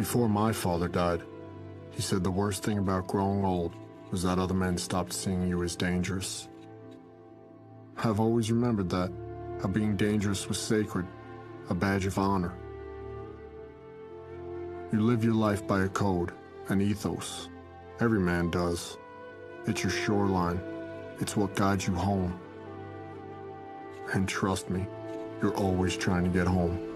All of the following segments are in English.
Before my father died, he said the worst thing about growing old was that other men stopped seeing you as dangerous. I've always remembered that, how being dangerous was sacred, a badge of honor. You live your life by a code, an ethos. Every man does. It's your shoreline. It's what guides you home. And trust me, you're always trying to get home.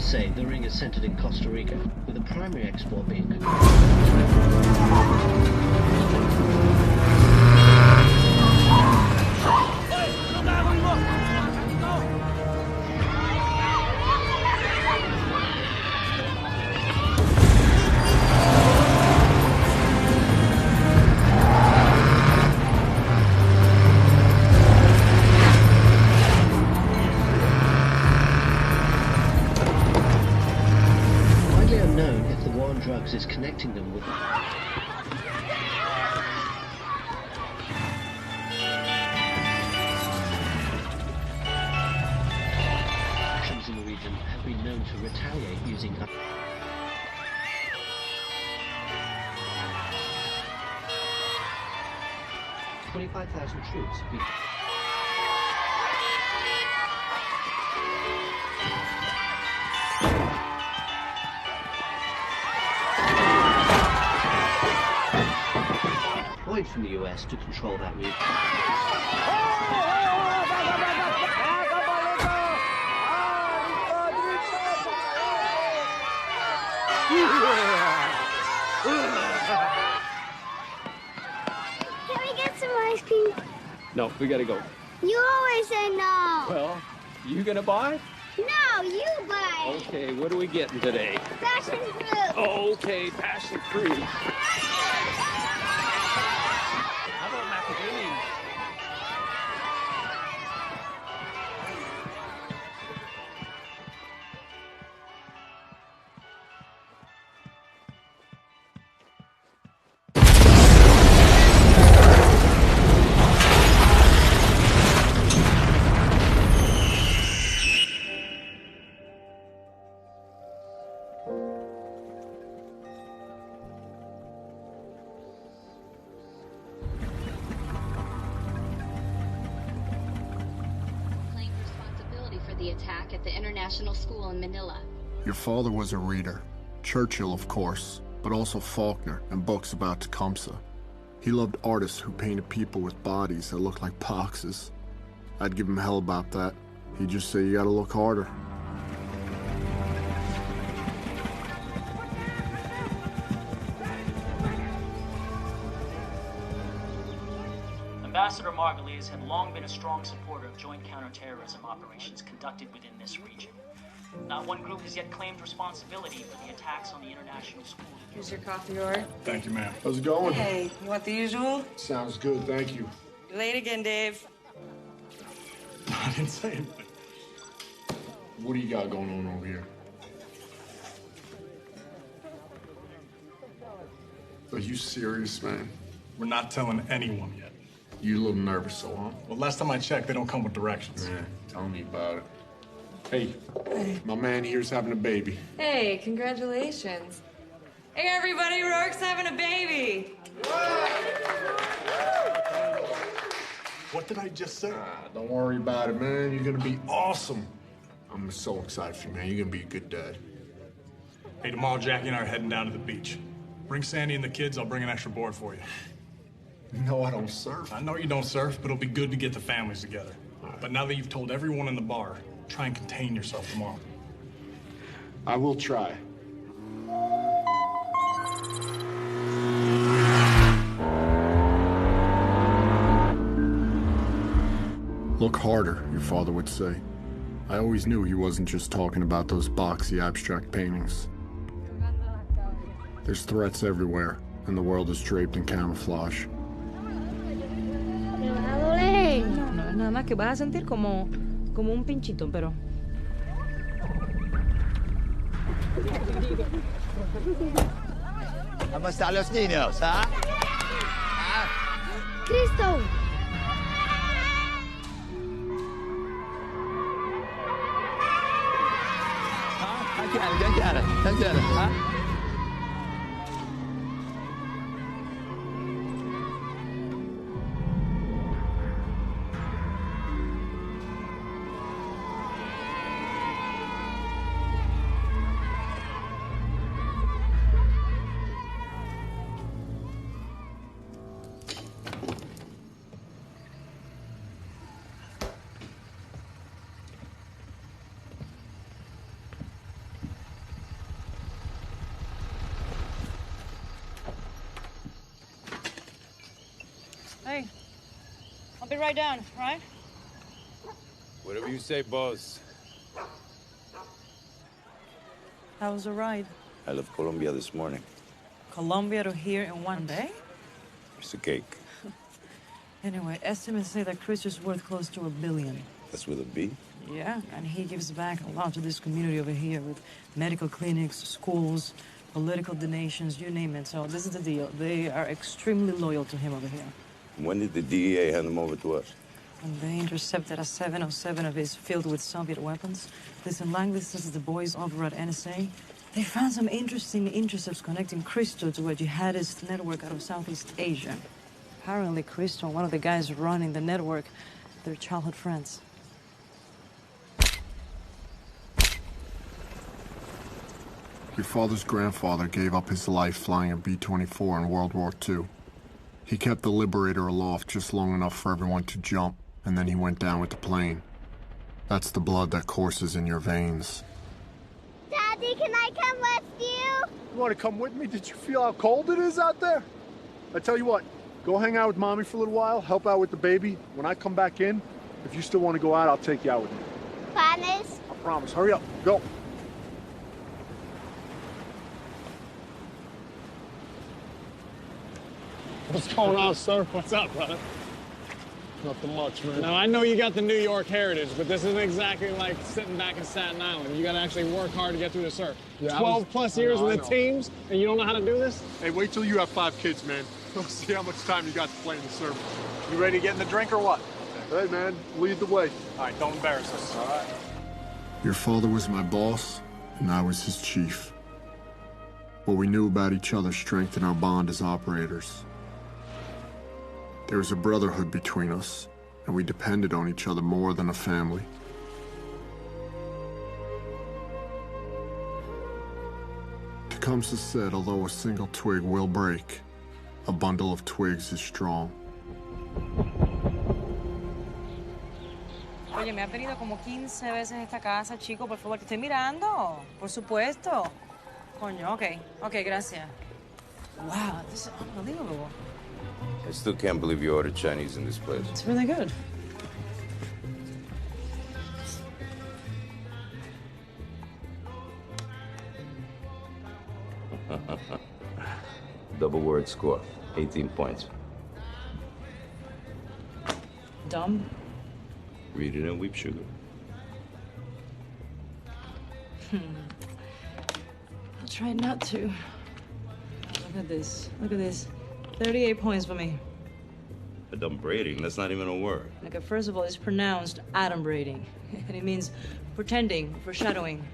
Say the ring is centered in Costa Rica, with the primary export being drugs is connecting them with actions in the region have been known to retaliate using 25,000 troops have been from the US to control that region. Can we get some ice cream? No, we gotta go. You always say no. Well, you gonna buy? No, you buy. Okay, what are we getting today? Passion fruit. Okay, passion fruit. How about macadamia? The attack at the international school in Manila. Your father was a reader. Churchill, of course, but also Faulkner and books about Tecumseh. He loved artists who painted people with bodies that looked like boxes. I'd give him hell about that. He'd just say you gotta look harder. Ambassador Margulies had long been a strong supporter of joint counterterrorism operations conducted within this region. Not one group has yet claimed responsibility for the attacks on the international school. Here's your coffee order. Thank you, ma'am. How's it going? Hey, you want the usual? Sounds good, thank you. You're late again, Dave. I didn't say anything. What do you got going on over here? Are you serious, man? We're not telling anyone yet. You a little nervous, so, huh? Well, last time I checked, they don't come with directions. Yeah, tell me about it. Hey, my man here's having a baby. Hey, congratulations. Hey, everybody, Rourke's having a baby. What did I just say? Don't worry about it, man. You're gonna be awesome. I'm so excited for you, man. You're gonna be a good dad. Hey, tomorrow Jackie and I are heading down to the beach. Bring Sandy and the kids, I'll bring an extra board for you. No, I don't surf. I know you don't surf, but it'll be good to get the families together. But now that you've told everyone in the bar, try and contain yourself tomorrow. I will try. Look harder, your father would say. I always knew he wasn't just talking about those boxy abstract paintings. There's threats everywhere, and the world is draped in camouflage. Me va a doler. No, es nada más que vas a sentir como un pinchito, pero... ¿Cómo están los niños, ah? Cristo. ¿Qué quieres? ¿Ah? Hey, I'll be right down, right? Whatever you say, boss. How was the ride? I left Colombia this morning. Colombia to here in one day? It's a cake. Anyway, estimates say that Chris is worth close to $1 billion. That's with a B? Yeah, and he gives back a lot to this community over here with medical clinics, schools, political donations, you name it. So this is the deal. They are extremely loyal to him over here. When did the DEA hand them over to us? And they intercepted a 707 of his filled with Soviet weapons. Listen, Langley says the boys over at NSA, they found some interesting intercepts connecting Cristo to a jihadist network out of Southeast Asia. Apparently, Cristo and one of the guys running the network, they're childhood friends. Your father's grandfather gave up his life flying a B-24 in World War II. He kept the Liberator aloft just long enough for everyone to jump, and then he went down with the plane. That's the blood that courses in your veins. Daddy, can I come with you? You want to come with me? Did you feel how cold it is out there? I tell you what, go hang out with Mommy for a little while, help out with the baby. When I come back in, if you still want to go out, I'll take you out with me. Promise? I promise. Hurry up. Go. What's going on, sir? What's up, brother? Nothing much, man. Now, I know you got the New York heritage, but this isn't exactly like sitting back in Staten Island. You got to actually work hard to get through the surf. Yeah, 12 plus years with the teams, and you don't know how to do this? Hey, wait till you have 5 kids, man. We'll see how much time you got to play in the surf. You ready to get in the drink or what? Hey, man, lead the way. All right, don't embarrass us. All right. Your father was my boss, and I was his chief. What we knew about each other strengthened our bond as operators. There was a brotherhood between us, and we depended on each other more than a family. Tecumseh said, although a single twig will break, a bundle of twigs is strong. Oye, me has venido como 15 veces a esta casa, chico, por favor, te estoy mirando. Por supuesto. Coño, ok, gracias. Wow, this is unbelievable. I still can't believe you ordered Chinese in this place. It's really good. Double word score, 18 points. Dumb. Read it in Weep Sugar. I'll try not to. Look at this. Look at this. 38 points for me. Adumbrating, that's not even a word. Okay, first of all, it's pronounced adumbrating. And it means pretending, foreshadowing.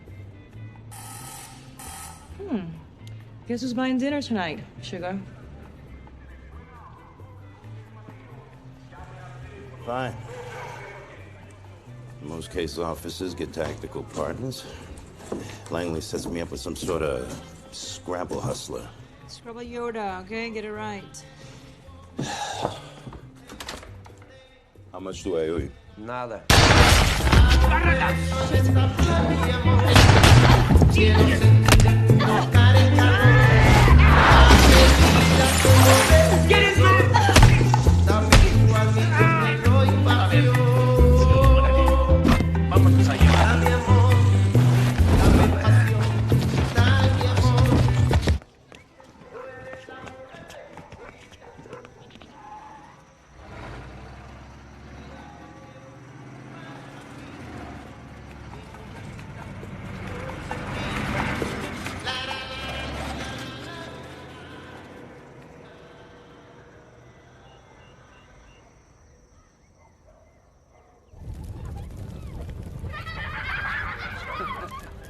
Guess who's buying dinner tonight, sugar? Fine. Most case officers get tactical partners. Langley sets me up with some sort of Scrabble hustler. Scrabble Yoda, okay? Get it right. How much do I owe you? Nada.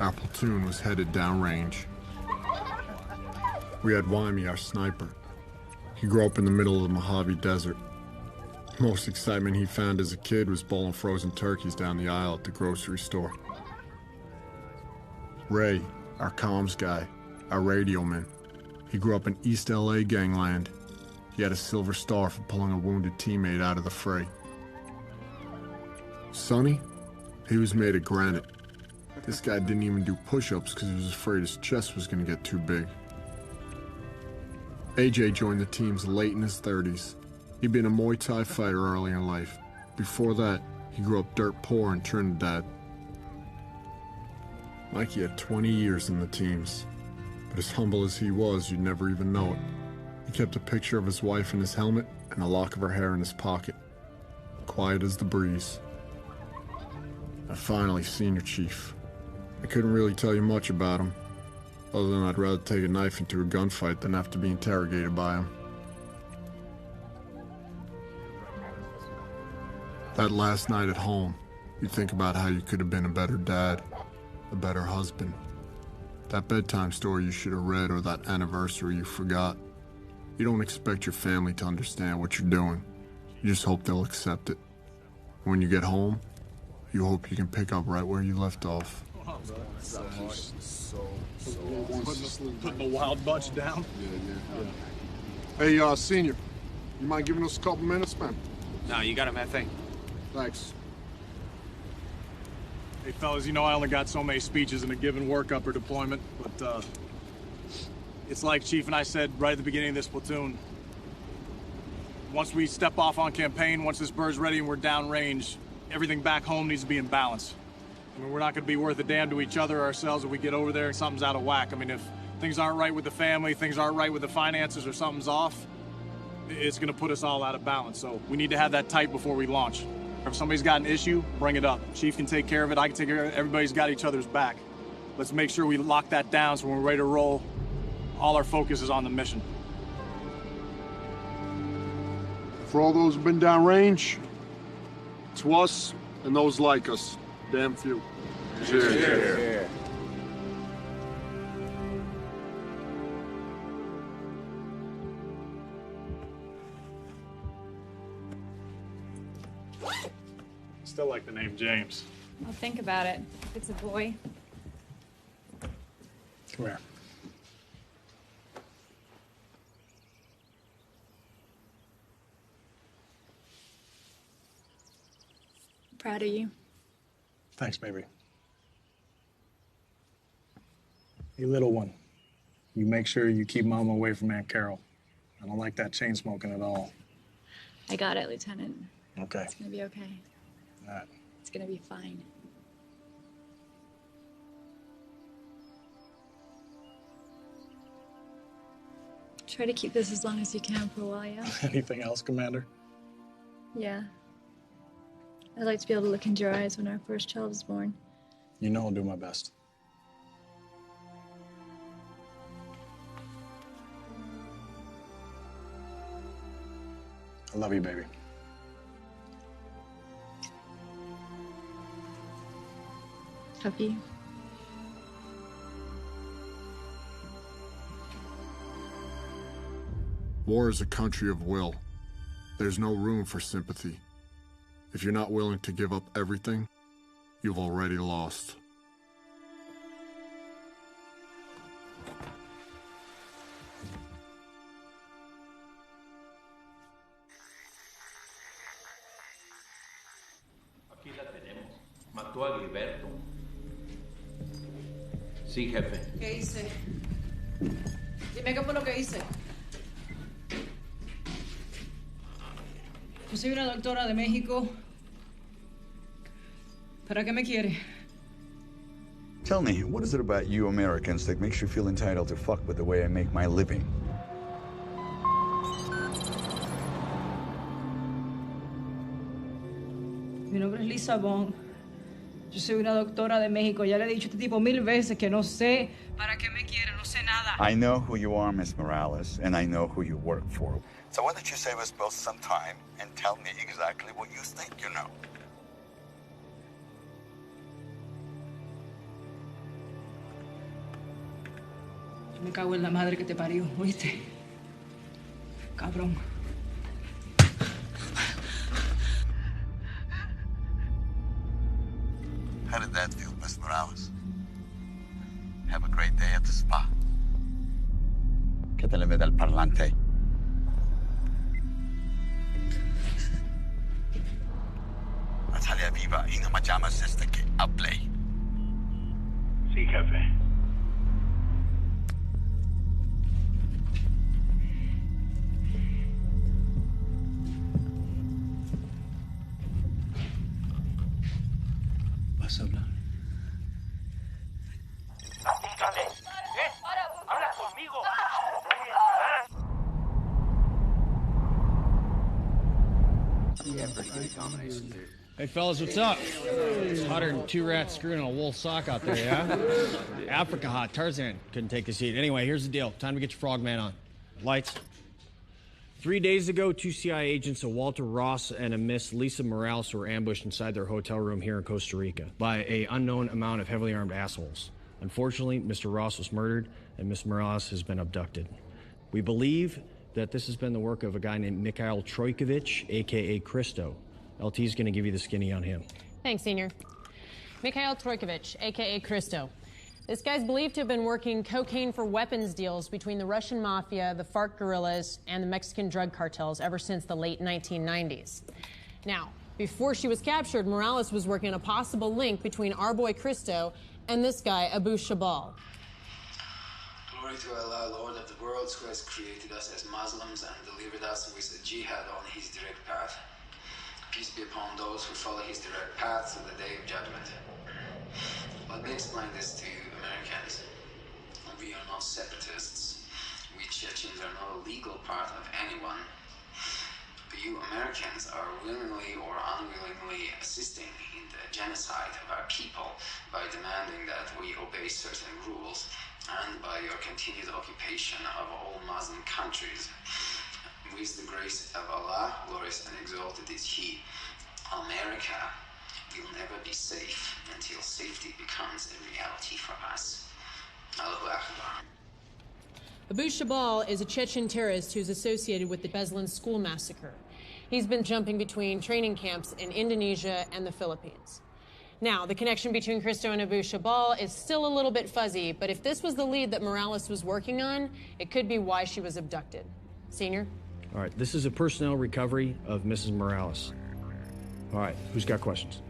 Our platoon was headed downrange. We had Wyme, our sniper. He grew up in the middle of the Mojave Desert. Most excitement he found as a kid was bowling frozen turkeys down the aisle at the grocery store. Ray, our comms guy, our radio man. He grew up in East LA gangland. He had a silver star for pulling a wounded teammate out of the fray. Sonny, he was made of granite. This guy didn't even do push-ups because he was afraid his chest was going to get too big. AJ joined the teams late in his 30s. He'd been a Muay Thai fighter early in life. Before that, he grew up dirt poor in Trinidad. Mikey had 20 years in the teams, but as humble as he was, you'd never even know it. He kept a picture of his wife in his helmet and a lock of her hair in his pocket. Quiet as the breeze. And finally, Senior Chief. I couldn't really tell you much about him, other than I'd rather take a knife into a gunfight than have to be interrogated by him. That last night at home, you think about how you could have been a better dad, a better husband. That bedtime story you should have read or that anniversary you forgot. You don't expect your family to understand what you're doing. You just hope they'll accept it. When you get home, you hope you can pick up right where you left off. Putting the wild bunch down? Yeah. Hey, Senior, you mind giving us a couple minutes, man? No, you got him, that thing. Thanks. Hey, fellas, you know I only got so many speeches in a given workup or deployment, but, it's like Chief and I said right at the beginning of this platoon. Once we step off on campaign, once this bird's ready and we're downrange, everything back home needs to be in balance. I mean, we're not going to be worth a damn to each other or ourselves if we get over there and something's out of whack. I mean, if things aren't right with the family, things aren't right with the finances, or something's off, it's going to put us all out of balance. So we need to have that tight before we launch. If somebody's got an issue, bring it up. Chief can take care of it. I can take care of it. Everybody's got each other's back. Let's make sure we lock that down so when we're ready to roll, all our focus is on the mission. For all those who've been downrange, to us and those like us, damn few. Cheers. Cheers. Still like the name James. I'll think about it. If it's a boy. Come here. Proud of you. Thanks, baby. You little one, you make sure you keep Mama away from Aunt Carol. I don't like that chain smoking at all. I got it, Lieutenant. Okay. It's gonna be okay. All right. It's gonna be fine. Try to keep this as long as you can for a while, yeah? Anything else, Commander? Yeah. I'd like to be able to look into your eyes when our first child is born. You know I'll do my best. I love you, baby. Love you. War is a country of will. There's no room for sympathy. If you're not willing to give up everything, you've already lost. Aquí la tenemos. Mató a Gilberto. Sí, jefe. ¿Qué hice? Dime qué fue lo que hice. Yo soy una doctora de México. ¿Para qué me quiere? Tell me, what is it about you Americans that makes you feel entitled to fuck with the way I make my living? Mi nombre es Lisa Bond. Yo soy una doctora de México. Ya le he dicho a este tipo 1000 veces que no sé para qué me quiere, no sé nada. I know who you are, Miss Morales, and I know who you work for. So why don't you save us both some time and tell me exactly what you think you know? Me cago en la madre que te parió, ¿oíste? Cabrón. How did that feel, Miss Morales? Have a great day at the spa. ¿Qué te le mete al parlante? Natalia viva y no me llamas hasta que hable. Sí, jefe. ¿Vas a hablar? Apúntale. Habla conmigo. Hey fellas, what's up? It's hotter than two rats screwing a wool sock out there, yeah? Africa hot. Tarzan couldn't take this heat. Anyway, here's the deal. Time to get your frogman on. Lights. 3 days ago, 2 CIA agents, a Walter Ross and a Miss Lisa Morales, were ambushed inside their hotel room here in Costa Rica by an unknown amount of heavily armed assholes. Unfortunately, Mr. Ross was murdered and Miss Morales has been abducted. We believe that this has been the work of a guy named Mikhail Trojkovic, a.k.a. Christo. LT's going to give you the skinny on him. Thanks, Senior. Mikhail Trojkovic, a.k.a. Christo. This guy's believed to have been working cocaine for weapons deals between the Russian mafia, the FARC guerrillas, and the Mexican drug cartels ever since the late 1990s. Now, before she was captured, Morales was working on a possible link between our boy Christo and this guy, Abu Shabal. Glory to Allah, Lord of the worlds, who has created us as Muslims and delivered us with a jihad on his direct path. Peace be upon those who follow his direct path to the day of judgment. Let me explain this to you, Americans. We are not separatists. We Chechens are not a legal part of anyone. You Americans are willingly or unwillingly assisting in the genocide of our people by demanding that we obey certain rules and by your continued occupation of all Muslim countries. With the grace of Allah, glorious and exalted is He, America will never be safe until safety becomes a reality for us. Allahu Akbar. Abu Shabal is a Chechen terrorist who's associated with the Beslan school massacre. He's been jumping between training camps in Indonesia and the Philippines. Now, the connection between Christo and Abu Shabal is still a little bit fuzzy, but if this was the lead that Morales was working on, it could be why she was abducted. Senior? All right, this is a personnel recovery of Mrs. Morales. All right, who's got questions?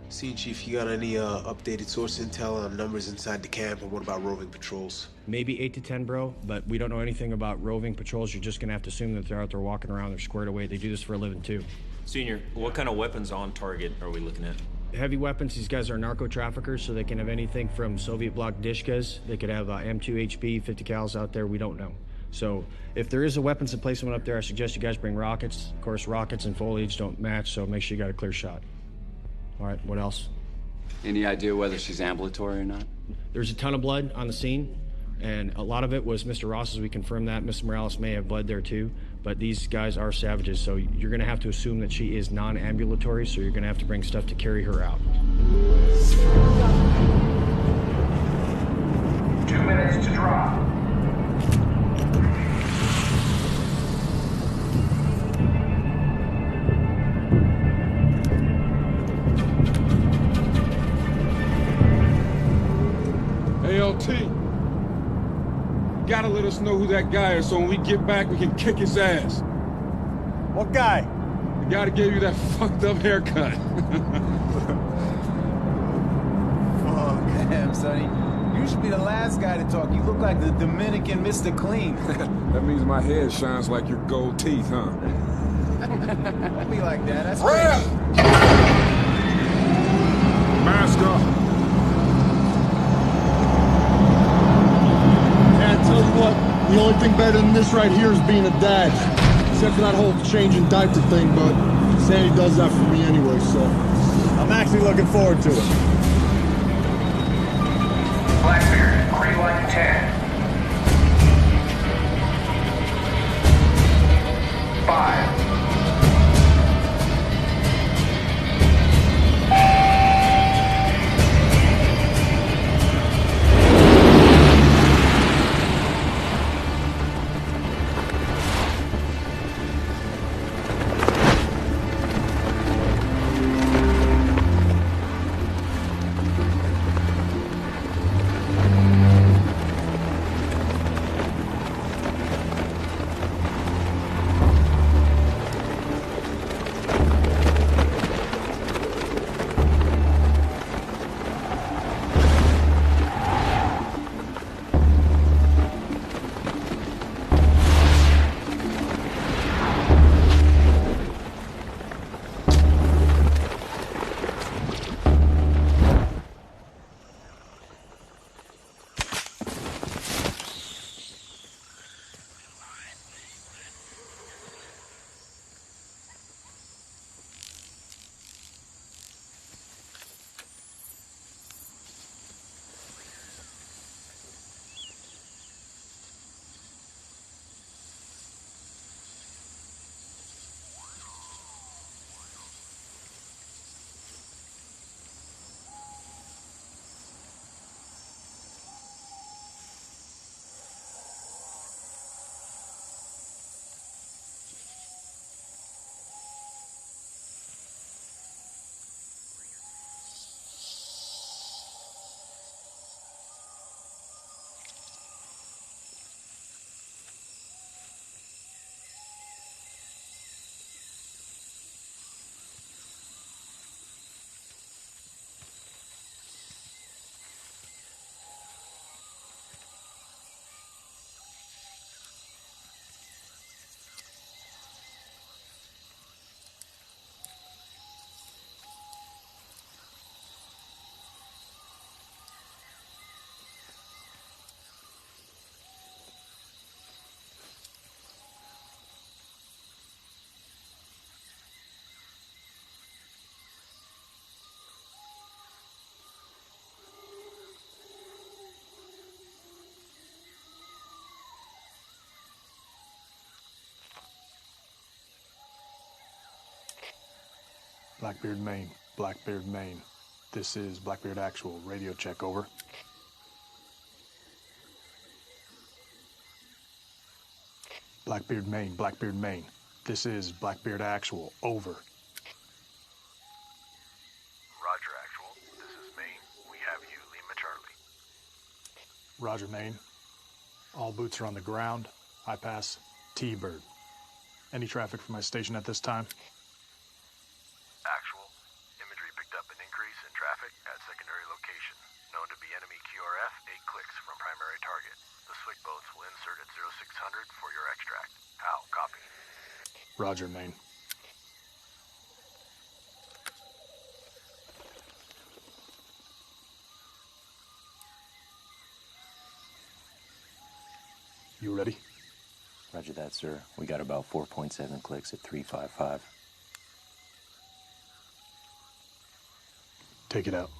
Scene Chief, you got any updated source intel on numbers inside the camp, and what about roving patrols? Maybe 8 to 10, bro, but we don't know anything about roving patrols. You're just gonna have to assume that they're out there walking around, they're squared away. They do this for a living, too. Senior, what kind of weapons on target are we looking at? Heavy weapons, these guys are narco traffickers, so they can have anything from Soviet bloc dishkas. They could have M2 HP, 50 cals out there, we don't know. So if there is a weapons to place someone up there, I suggest you guys bring rockets. Of course, rockets and foliage don't match, so make sure you got a clear shot. All right, what else? Any idea whether she's ambulatory or not? There's a ton of blood on the scene, and a lot of it was Mr. Ross's. We confirmed that. Mr. Morales may have bled there too, but these guys are savages, so you're gonna have to assume that she is non-ambulatory, so you're gonna have to bring stuff to carry her out. 2 minutes to drop. You gotta let us know who that guy is so when we get back, we can kick his ass. What guy? The guy that gave you that fucked up haircut. Oh, damn, Sonny. You should be the last guy to talk. You look like the Dominican Mr. Clean. That means my head shines like your gold teeth, huh? Don't be like that. That's Rap! Mask up. Man, I tell you what, the only thing better than this right here is being a dad. Except for that whole changing diaper thing, but Sandy does that for me anyway, so I'm actually looking forward to it. Blackbeard, green light 10. 5. Blackbeard, Maine. Blackbeard, Maine. This is Blackbeard Actual. Radio check, over. Blackbeard, Maine. Blackbeard, Maine. This is Blackbeard Actual. Over. Roger, Actual. This is Maine. We have you. Lima Charlie. Roger, Maine. All boots are on the ground. I pass T-Bird. Any traffic from my station at this time? Actual. Imagery picked up an increase in traffic at secondary location. Known to be enemy QRF, 8 clicks from primary target. The SWIC boats will insert at 0600 for your extract. How? Copy. Roger, Maine. You ready? Roger that, sir. We got about 4.7 clicks at 355. Take it out.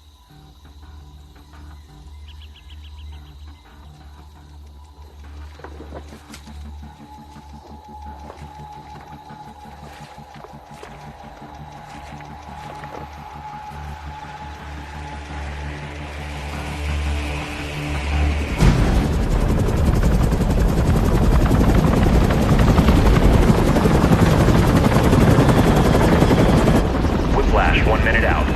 Whiplash, 1 minute out.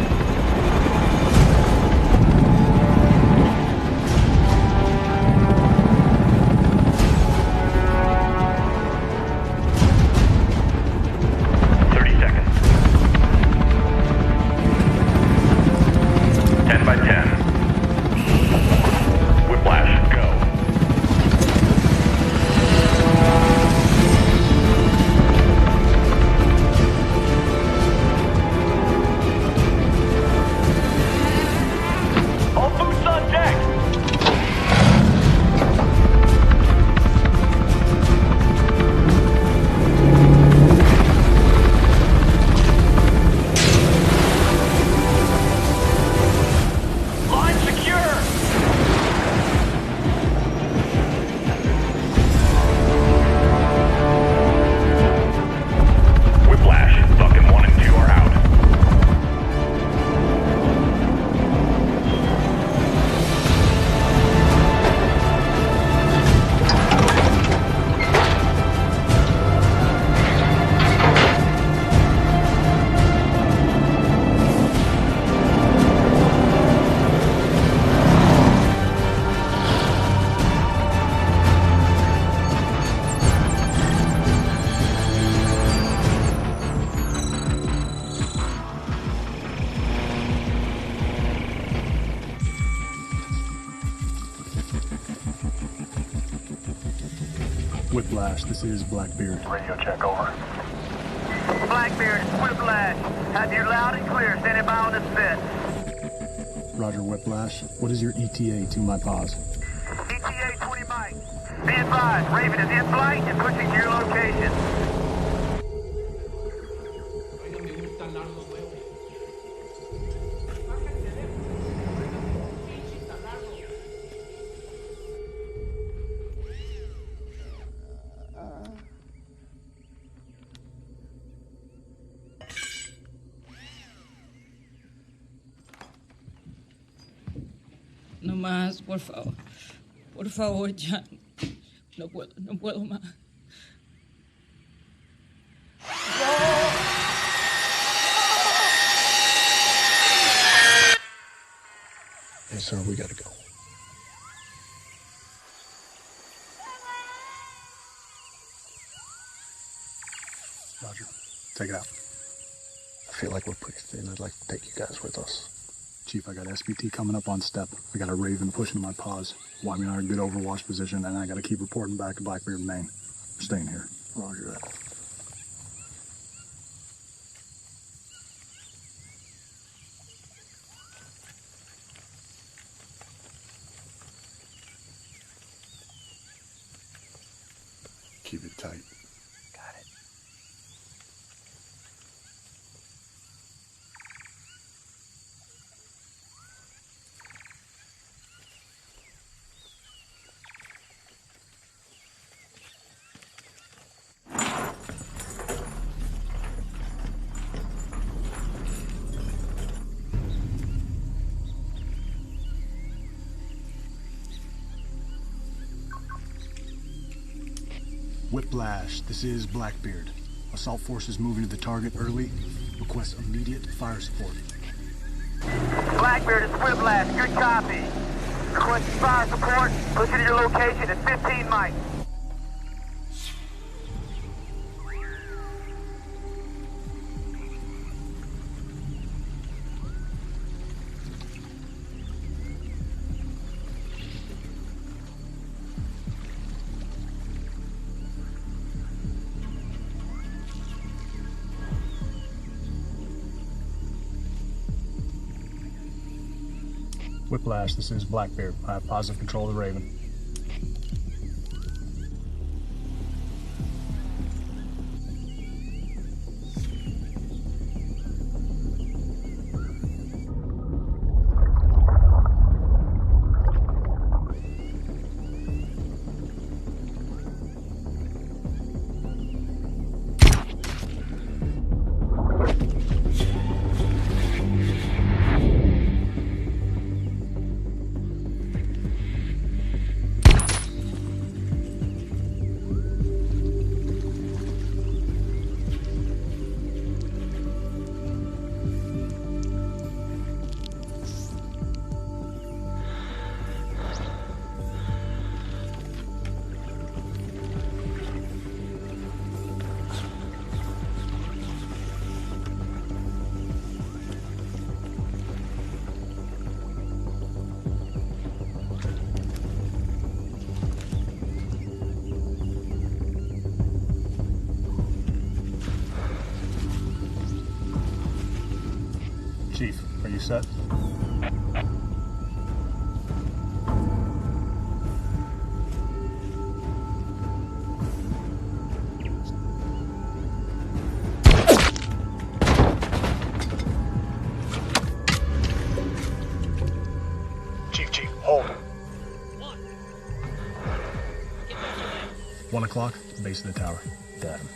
Whiplash, this is Blackbeard. Radio check, over. Blackbeard, it's Whiplash. Have you loud and clear. Standing by on this bit. Roger, Whiplash. What is your ETA to my pause? ETA 20 mics. Be advised, Raven is in flight and pushing to your location. No más, por favor. Por favor, ya. No puedo más. Hey, sir, we gotta go. Roger, take it out. I feel like we're pretty thin. I'd like to take you guys with us. Chief, I got SBT coming up on step. I got a Raven pushing my paws. Wyman and I are in good overwatch position, and I gotta keep reporting back to Blackbeard, Maine. We're staying here. Roger that. Keep it tight. Got it. Whiplash, this is Blackbeard. Assault forces moving to the target early. Request immediate fire support. Blackbeard is Whiplash. Good copy. Requesting fire support. Pushing to your location at 15 mics. Whiplash, this is Blackbeard. I have positive control of the Raven. Chief, are you set? Chief, hold. 1 o'clock, base of the tower. Got him.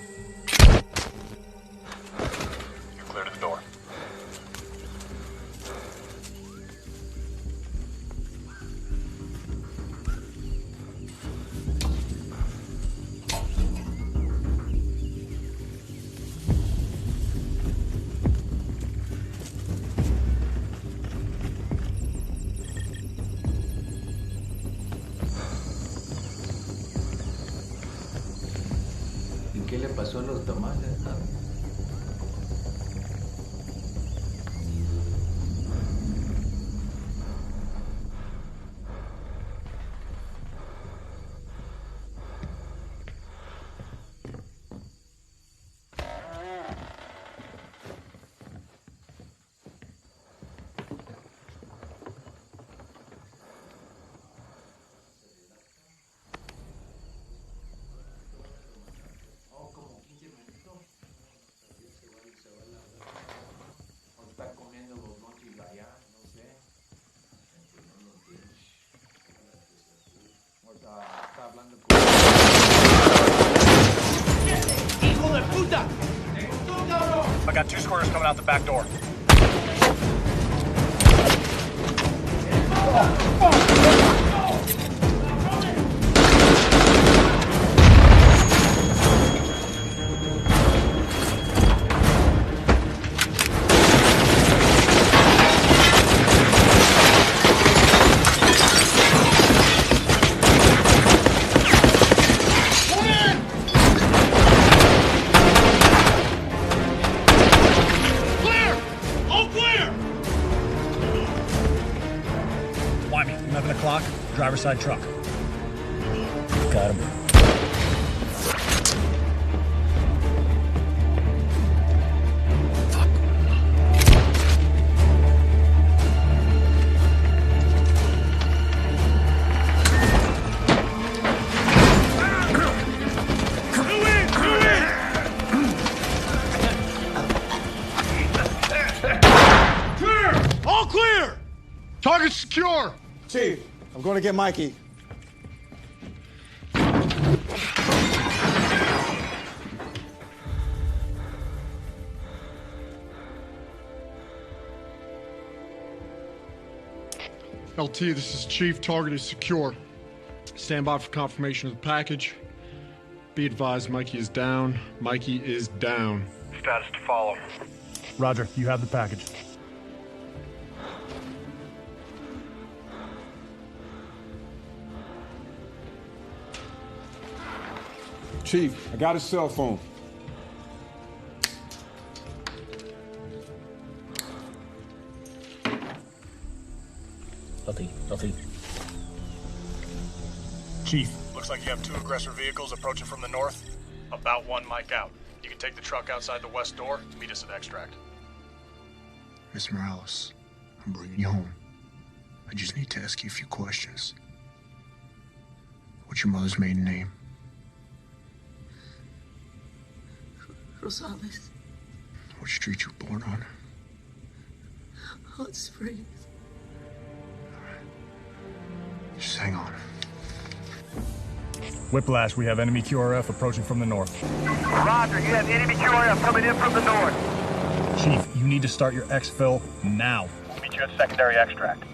You're clear to the door. ¿Qué le pasó a los tamales? I got 2 squares coming out the back door. Driver's side truck. Got him. Clear! All clear! Target secure! Chief, I'm going to get Mikey. LT, this is Chief. Target is secure. Stand by for confirmation of the package. Be advised, Mikey is down. Mikey is down. Status to follow. Roger, you have the package. Chief, I got his cell phone. Nothing. Chief, looks like you have 2 aggressor vehicles approaching from the north. About 1 mic out. You can take the truck outside the west door. Meet us at extract. Miss Morales, I'm bringing you home. I just need to ask you a few questions. What's your mother's maiden name? Rosales. What street you were born on? Hot Springs. Just hang on. Whiplash, we have enemy QRF approaching from the north. Roger, you have enemy QRF coming in from the north. Chief, you need to start your exfil now. Meet you at secondary extract.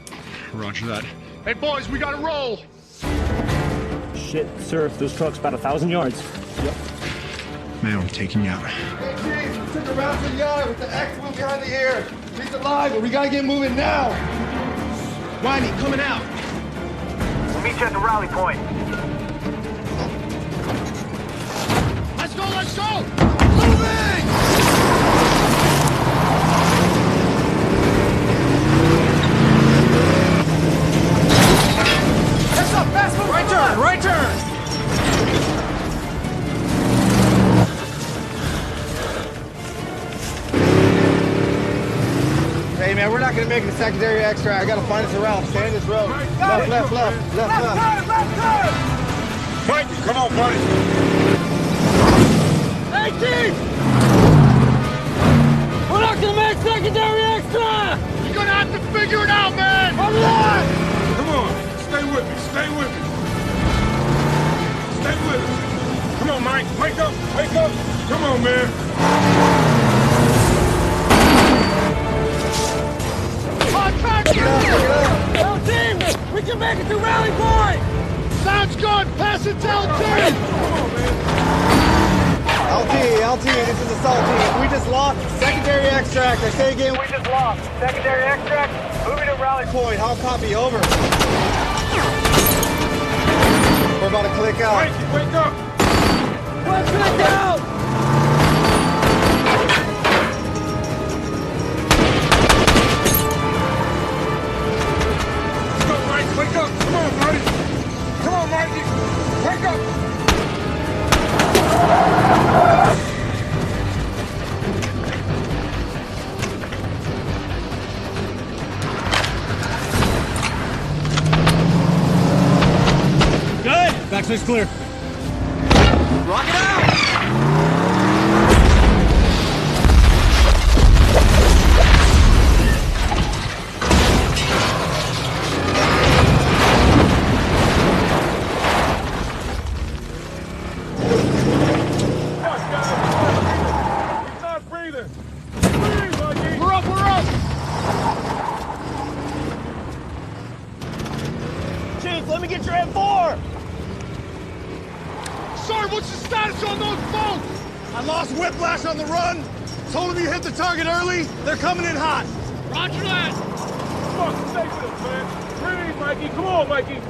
Roger that. Hey boys, we gotta roll! Shit, sir, those trucks about 1,000 yards. Yep. Man, I'm taking you out. Hey, Chief, took a round to the yard with the X-Wing behind the ear. He's alive, but we gotta get moving now. Whitey, coming out. We'll meet you at the rally point. Let's go! Moving! Heads up, fast move! Right turn! Hey, man, we're not gonna make it to secondary extract. I gotta find us a route. Stay in this road. Left turn! Frankie, come on, buddy. Hey, Chief! We're not gonna make secondary extra! You're gonna have to figure it out, man! I'm not! Come on, stay with me. Stay with us. Come on, Mike. Wake up. Come on, man. L team, we can make it to rally point! Sounds good! Pass it to LT! LT, this is Assault Team. We just lost secondary extract. I say again, We just lost. Secondary extract, moving to rally point. How copy? Over. We're about to click out. Frankie, wake up. Let's click out! Let's go, Mike. Wake up. Come on, buddy. Come on, Mikey. Wake up. Good. Backspace clear. Rock it out! What's the status on those boats? I lost Whiplash on the run. Told him you hit the target early. They're coming in hot. Roger that. Fuck, stay with us, man. Breathe, Mikey. Come on, Mikey.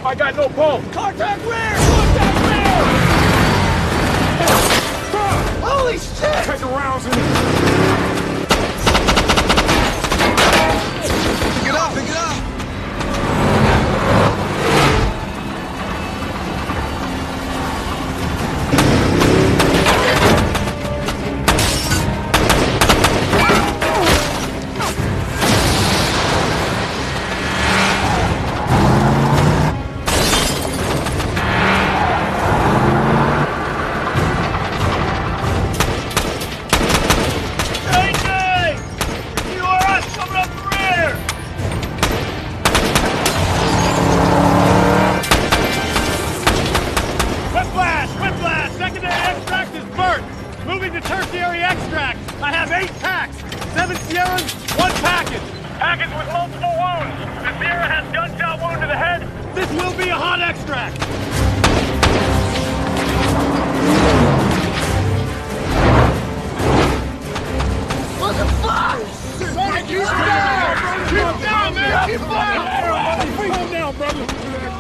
I got no pulse. Contact rear! Contact rear! Holy shit! Take the rounds in. Pick it up, pick it up!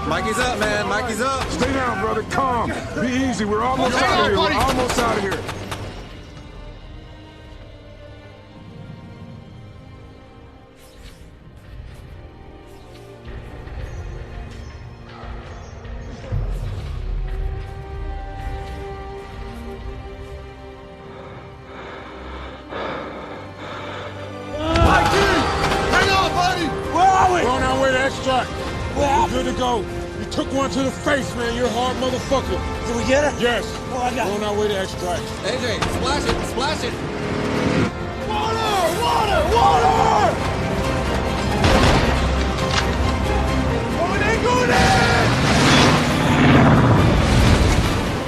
Mikey's up, man. Mikey's up. Stay down, brother. Calm. Be easy. We're almost out of here. We're almost out of here. We're good to go. You took one to the face, man. You're a hard motherfucker. Did we get her? Yes. Oh, I got We're on our way to extract. AJ, splash it, splash it. Water, water, water! Going in, going in!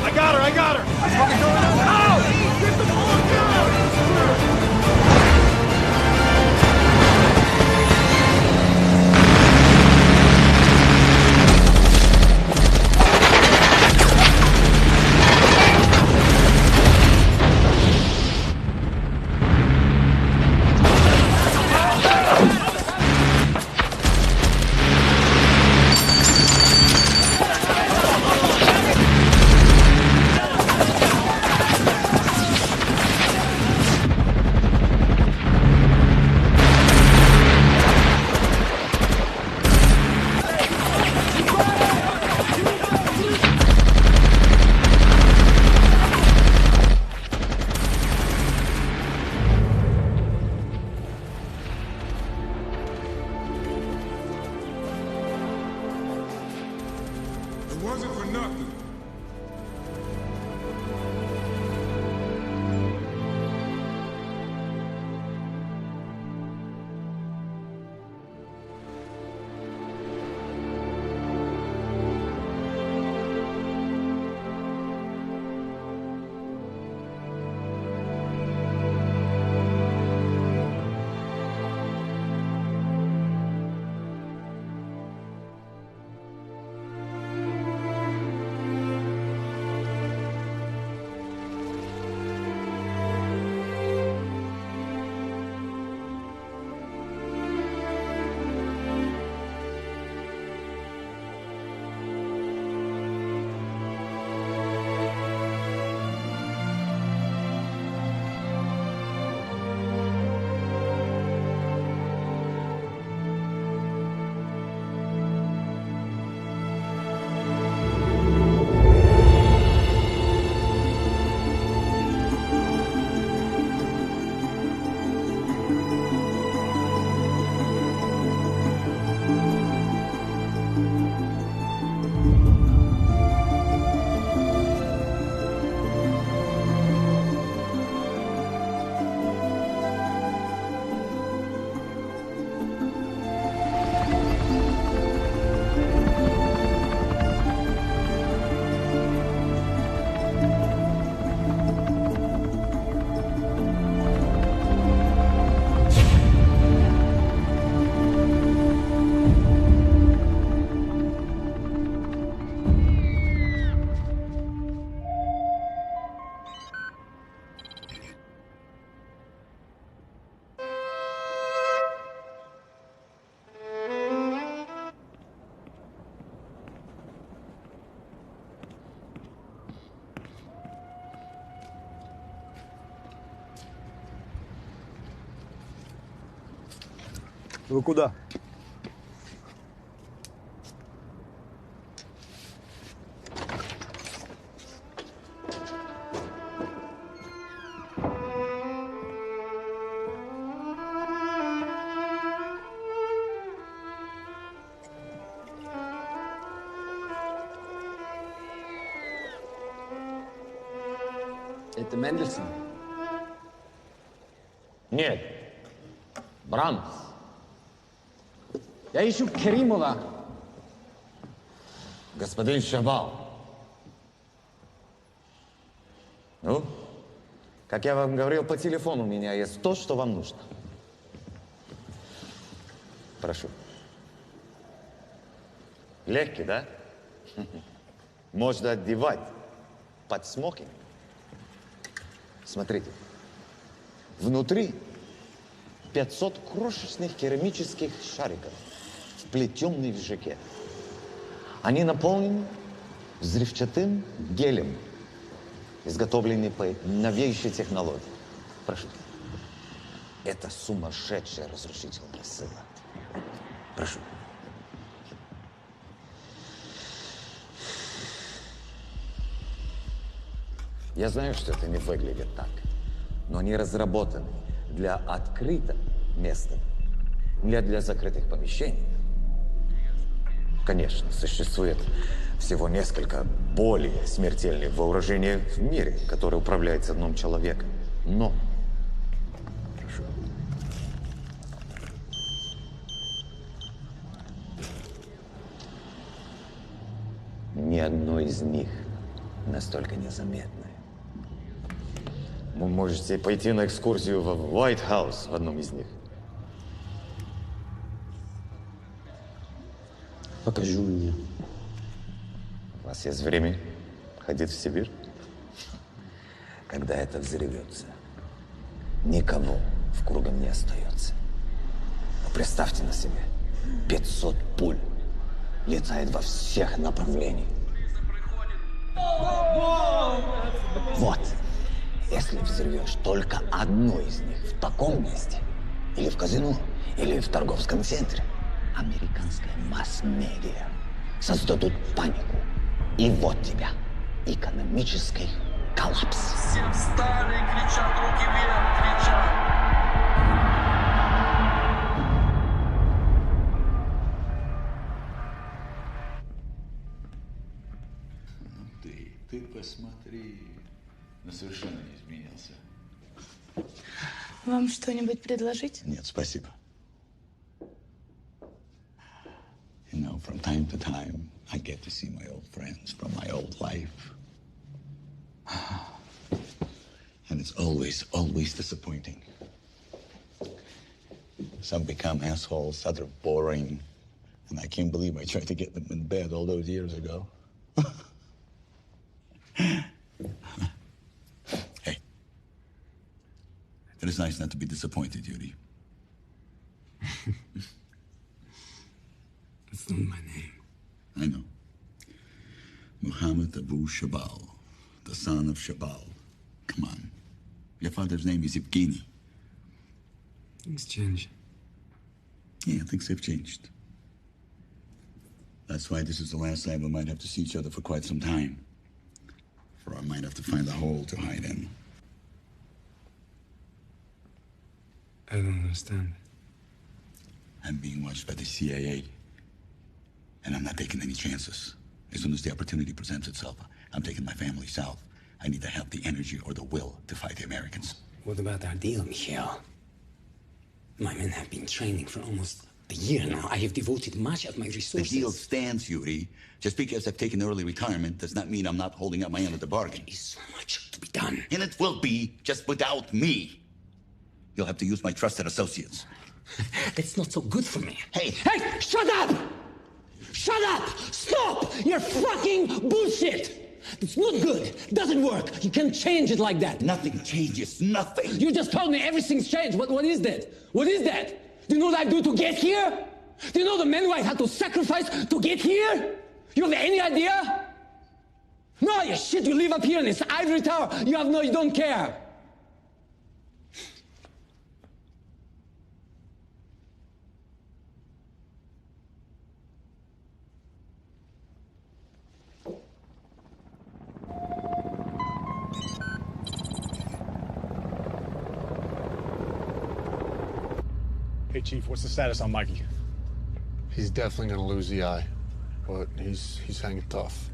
I got her, I got her. What's fucking going on? Out! Get the fuck out! Wasn't for nothing. Вы куда? Это Мендельсон? Нет. Брамс. Я ищу Керимова. Господин Шабал. Ну, как я вам говорил по телефону, у меня есть то, что вам нужно. Прошу. Легкий, да? Можно одевать под смокинг. Смотрите. Внутри 500 крошечных керамических шариков, вплетенных в жакет. Они наполнены взрывчатым гелем, изготовленный по новейшей технологии. Прошу. Это сумасшедшая разрушительная сила. Прошу. Я знаю, что это не выглядит так, но они разработаны для открытых мест, не для закрытых помещений. Конечно, существует всего несколько более смертельных вооружений в мире, которые управляются одним человеком. Но, прошу, ни одно из них настолько незаметное. Вы можете пойти на экскурсию в White House в одном из них. Покажи мне. У вас есть время ходить в Сибирь? Когда это взорвется, никого в кругом не остается. Но представьте на себе, 500 пуль летает во всех направлениях. Вот. Если взорвешь только одну из них в таком месте, или в казино, или в торговском центре, американская масс-медиа создадут панику. И вот тебя. Экономический коллапс. Все встали, кричат, руки вверх, кричат. Ты посмотри. Но совершенно не изменился. Вам что-нибудь предложить? Нет, спасибо. You know, from time to time, I get to see my old friends from my old life. And it's always, always disappointing. Some become assholes, others boring. And I can't believe I tried to get them in bed all those years ago. Hey. It is nice not to be disappointed, Yuri. That's not my name. I know. Muhammad Abu Shabal, the son of Shabal. Come on. Your father's name is Evgeny. Things change. Yeah, things have changed. That's why this is the last time we might have to see each other for quite some time. Or I might have to find a hole to hide in. I don't understand. I'm being watched by the CIA. And I'm not taking any chances. As soon as the opportunity presents itself, I'm taking my family south. I need to have the energy or the will to fight the Americans. What about our deal, Michael? My men have been training for almost a year now. I have devoted much of my resources. The deal stands, Yuri. Just because I've taken early retirement does not mean I'm not holding up my end of the bargain. There is so much to be done. And it will be, just without me. You'll have to use my trusted associates. That's not so good for me. Hey! Hey! Shut up! Shut up! Stop! You're fucking bullshit! It's not good. Doesn't work. You can't change it like that. Nothing changes. Nothing. You just told me everything's changed. What is that? What is that? Do you know what I do to get here? Do you know the men I had to sacrifice to get here? You have any idea? No, you shit. You live up here in this ivory tower. You don't care. Hey, Chief, what's the status on Mikey? He's definitely gonna lose the eye, but he's hanging tough.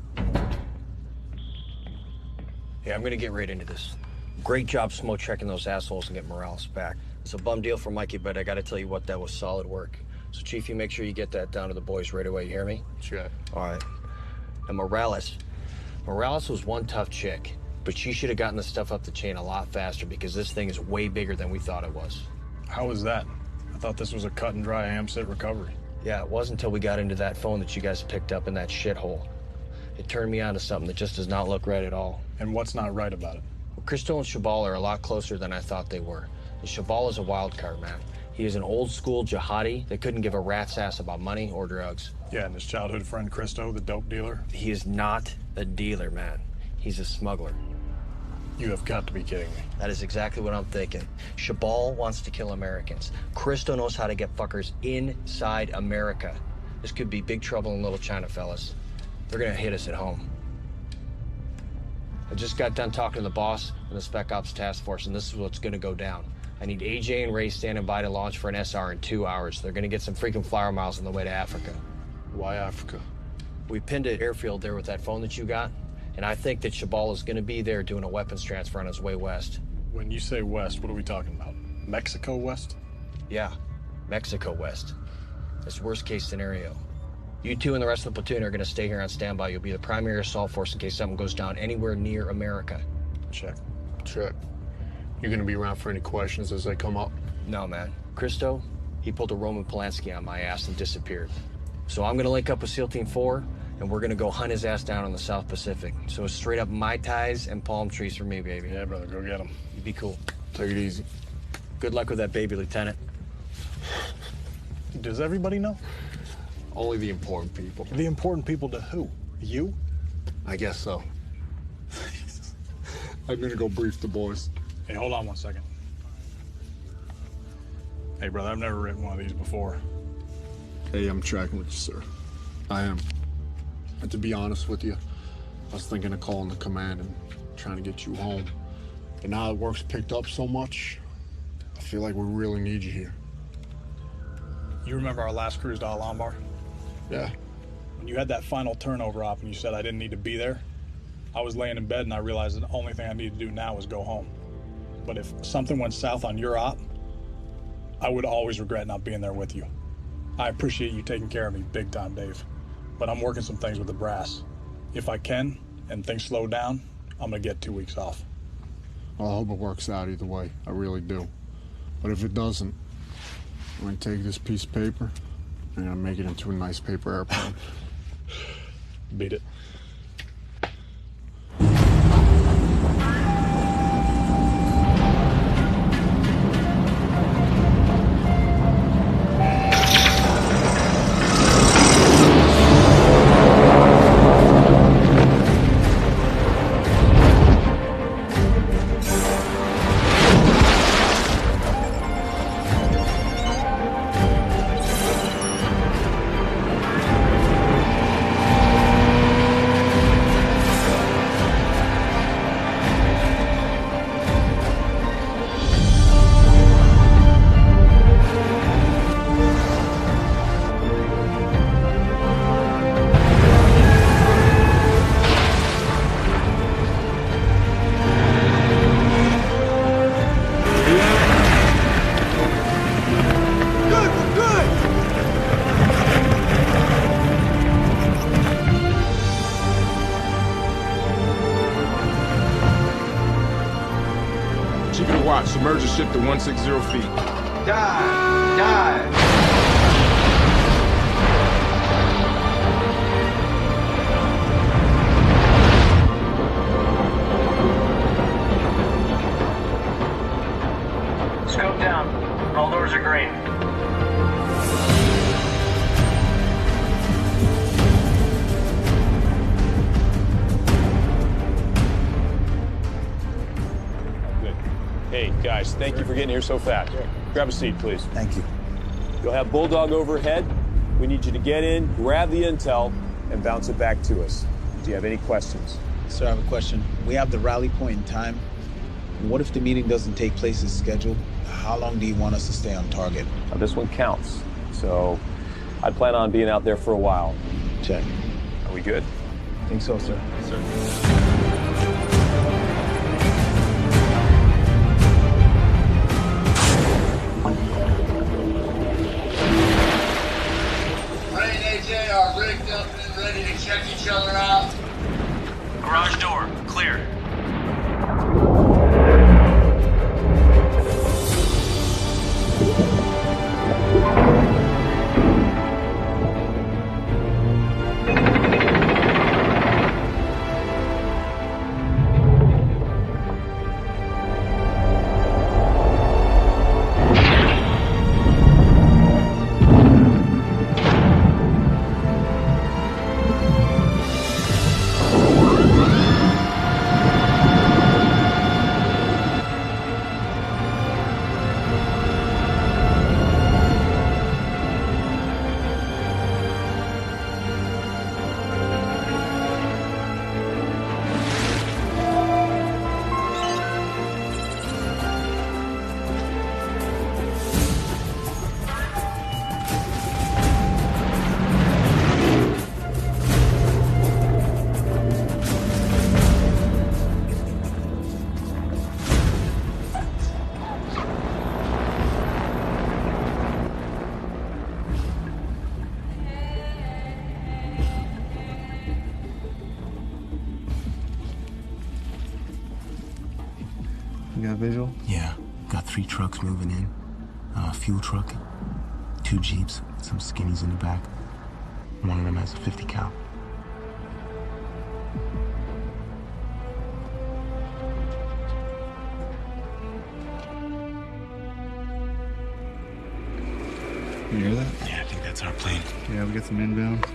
Yeah, I'm gonna get right into this. Great job smoke checking those assholes and get Morales back. It's a bum deal for Mikey, but I gotta tell you what, that was solid work. So, Chief, you make sure you get that down to the boys right away, you hear me? Sure. All right. And Morales was one tough chick, but she should have gotten the stuff up the chain a lot faster because this thing is way bigger than we thought it was. How was that? I thought this was a cut and dry ham-sit recovery. Yeah, it wasn't until we got into that phone that you guys picked up in that shithole. It turned me on to something that just does not look right at all. And what's not right about it? Well, Christo and Shabal are a lot closer than I thought they were. And Shabal is a wild card, man. He is an old-school jihadi that couldn't give a rat's ass about money or drugs. Yeah, and his childhood friend Christo, the dope dealer? He is not a dealer, man. He's a smuggler. You have got to be kidding me. That is exactly what I'm thinking. Shabal wants to kill Americans. Christo knows how to get fuckers inside America. This could be big trouble in Little China, fellas. They're gonna hit us at home. I just got done talking to the boss and the Spec Ops Task Force, and this is what's gonna go down. I need AJ and Ray standing by to launch for an SR in 2 hours. They're gonna get some freaking flyer miles on the way to Africa. Why Africa? We pinned an airfield there with that phone that you got, and I think that Shabal is gonna be there doing a weapons transfer on his way west. When you say west, what are we talking about? Mexico west? Yeah, Mexico west. That's worst case scenario. You two and the rest of the platoon are gonna stay here on standby. You'll be the primary assault force in case something goes down anywhere near America. Check. Check. You gonna be around for any questions as they come up? No, man. Christo, he pulled a Roman Polanski on my ass and disappeared. So I'm gonna link up with SEAL Team 4, and we're gonna go hunt his ass down in the South Pacific. So it's straight up Mai Tais and palm trees for me, baby. Yeah, brother, go get him. You be cool. Take it easy. Good luck with that baby, Lieutenant. Does everybody know? Only the important people. The important people to who? You? I guess so. I'm gonna go brief the boys. Hey, hold on 1 second. Hey, brother, I've never written one of these before. Hey, I'm tracking with you, sir. I am. And to be honest with you, I was thinking of calling the command and trying to get you home. But now that work's picked up so much, I feel like we really need you here. You remember our last cruise to Al-Anbar? Yeah. When you had that final turnover op and you said I didn't need to be there, I was laying in bed and I realized the only thing I needed to do now was go home. But if something went south on your op, I would always regret not being there with you. I appreciate you taking care of me big time, Dave. But I'm working some things with the brass. If I can, and things slow down, I'm gonna get 2 weeks off. Well, I hope it works out either way. I really do. But if it doesn't, I'm gonna take this piece of paper and I'm gonna make it into a nice paper airplane. Beat it. Watch, submerge the ship to 160 feet. Dive! Dive! Scope down. All doors are green. Hey, guys, thank you for getting here so fast. Grab a seat, please. Thank you. You'll have Bulldog overhead. We need you to get in, grab the intel, and bounce it back to us. Do you have any questions? Sir, I have a question. We have the rally point in time. What if the meeting doesn't take place as scheduled? How long do you want us to stay on target? Now, this one counts, so I plan on being out there for a while. Check. Are we good? I think so, sir. Sir. Ray and AJ are rigged up and ready to check each other out. Garage door, clear. You got visual? Yeah, got 3 trucks moving in. A fuel truck, 2 Jeeps, some skinnies in the back. One of them has a 50 cal. You hear that? Yeah, I think that's our plane. Yeah, we got some inbound.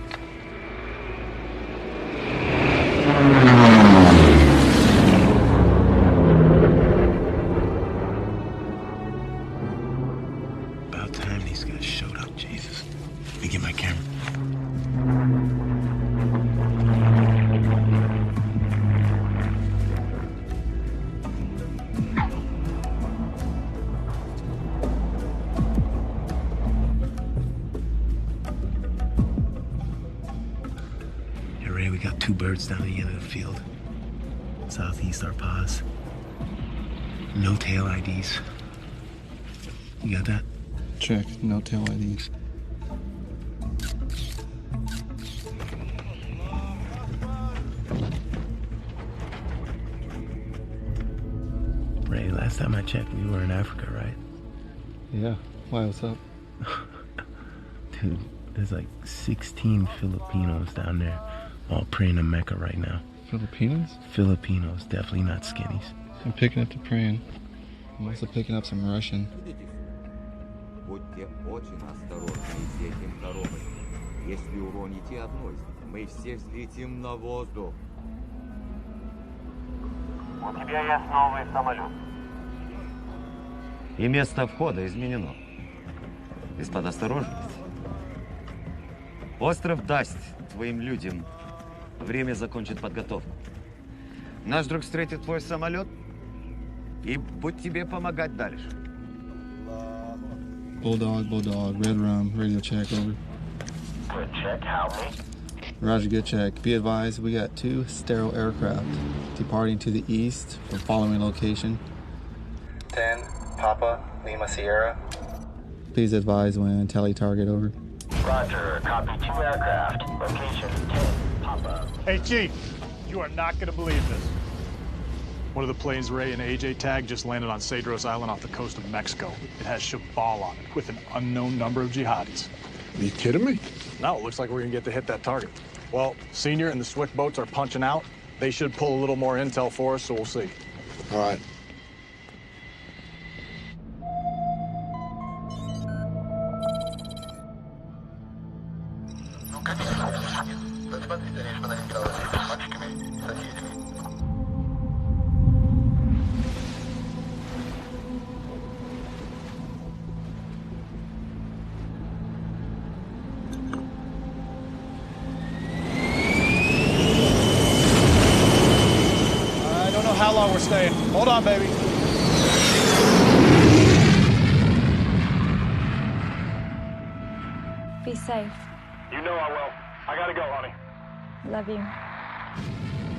About time these guys showed up, Jesus. Let me get my camera. Hey, Ray, we got 2 birds down the end of the field. Southeast our pause. No tail IDs. You got that? Check, no tail IDs. Ray, last time I checked, we were in Africa, right? Yeah. Why, what's up? Dude, there's like 16 Filipinos down there, all praying to Mecca right now. Filipinos? Filipinos, definitely not skinnies. I'm picking up the praying. I'm also picking up some Russian. Будьте очень осторожны с этим коробой. Если уроните одну из них, мы все взлетим на воздух. У тебя есть новый самолет. И место входа изменено. Из-под осторожности. Остров даст твоим людям время закончить подготовку. Наш друг встретит твой самолет и будет тебе помогать дальше. Bulldog, Red Rum, radio check, over. Good check, how many? Roger, good check. Be advised, we got 2 sterile aircraft departing to the east for following location. 10, Papa, Lima Sierra. Please advise when tally target, over. Roger, copy 2 aircraft. Location 10, Papa. Hey, Chief, you are not going to believe this. One of the planes Ray and AJ tagged just landed on Cedros Island off the coast of Mexico. It has Shabal on it with an unknown number of jihadis. Are you kidding me? No, it looks like we're going to get to hit that target. Well, Senior and the Swift boats are punching out. They should pull a little more intel for us, so we'll see. All right. I don't know how long we're staying. Hold on, baby. safe. You know I will. I gotta go, honey. Love you.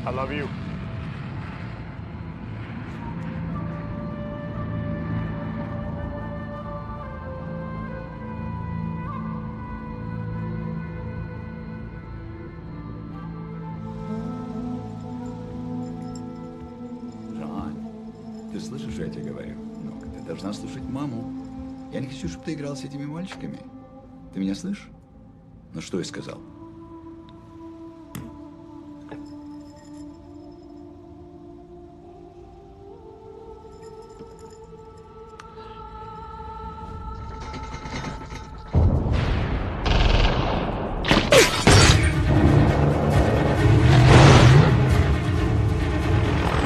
I love you. Ты слышишь, что я тебе говорю? Ну, ты должна слушать маму. Я не хочу, чтобы ты играл с этими мальчиками. Ты меня слышишь? Ну, что я сказал?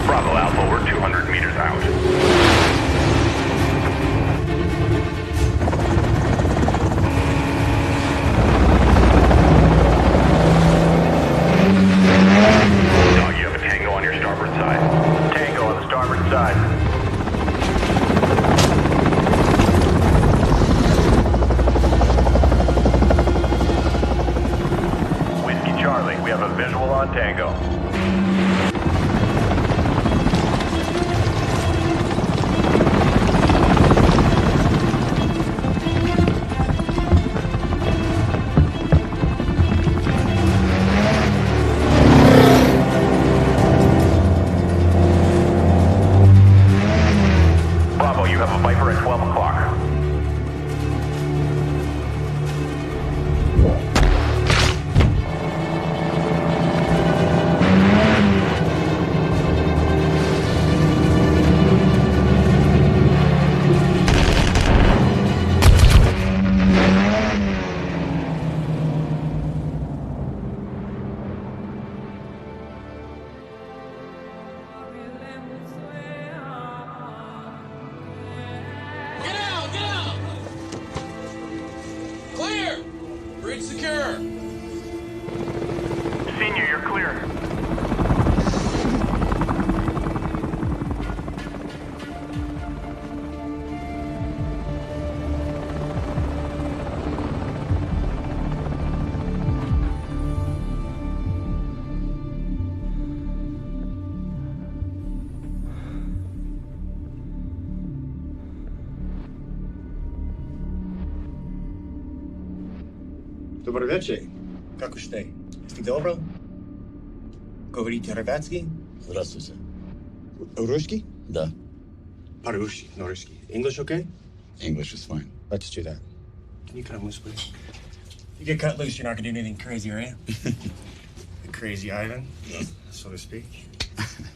Bravo Alpha, we're 200 meters out. Dog, you have a Tango on your starboard side. Tango on the starboard side. Whiskey Charlie, we have a visual on Tango. Bravo, you have a Viper at 12 o'clock. Get out! Get out! Clear! Bridge secure! Senior, you're clear. Добрый вечер. Как уж ты? Ты добро? Говорите ребятский? Здравствуйте. Русский? Да. По-русски, no русский. English okay? English is fine. Let's do that. Can you come loose, please? You get cut loose, you're not gonna do anything crazy, are you? Crazy Ivan, so to speak.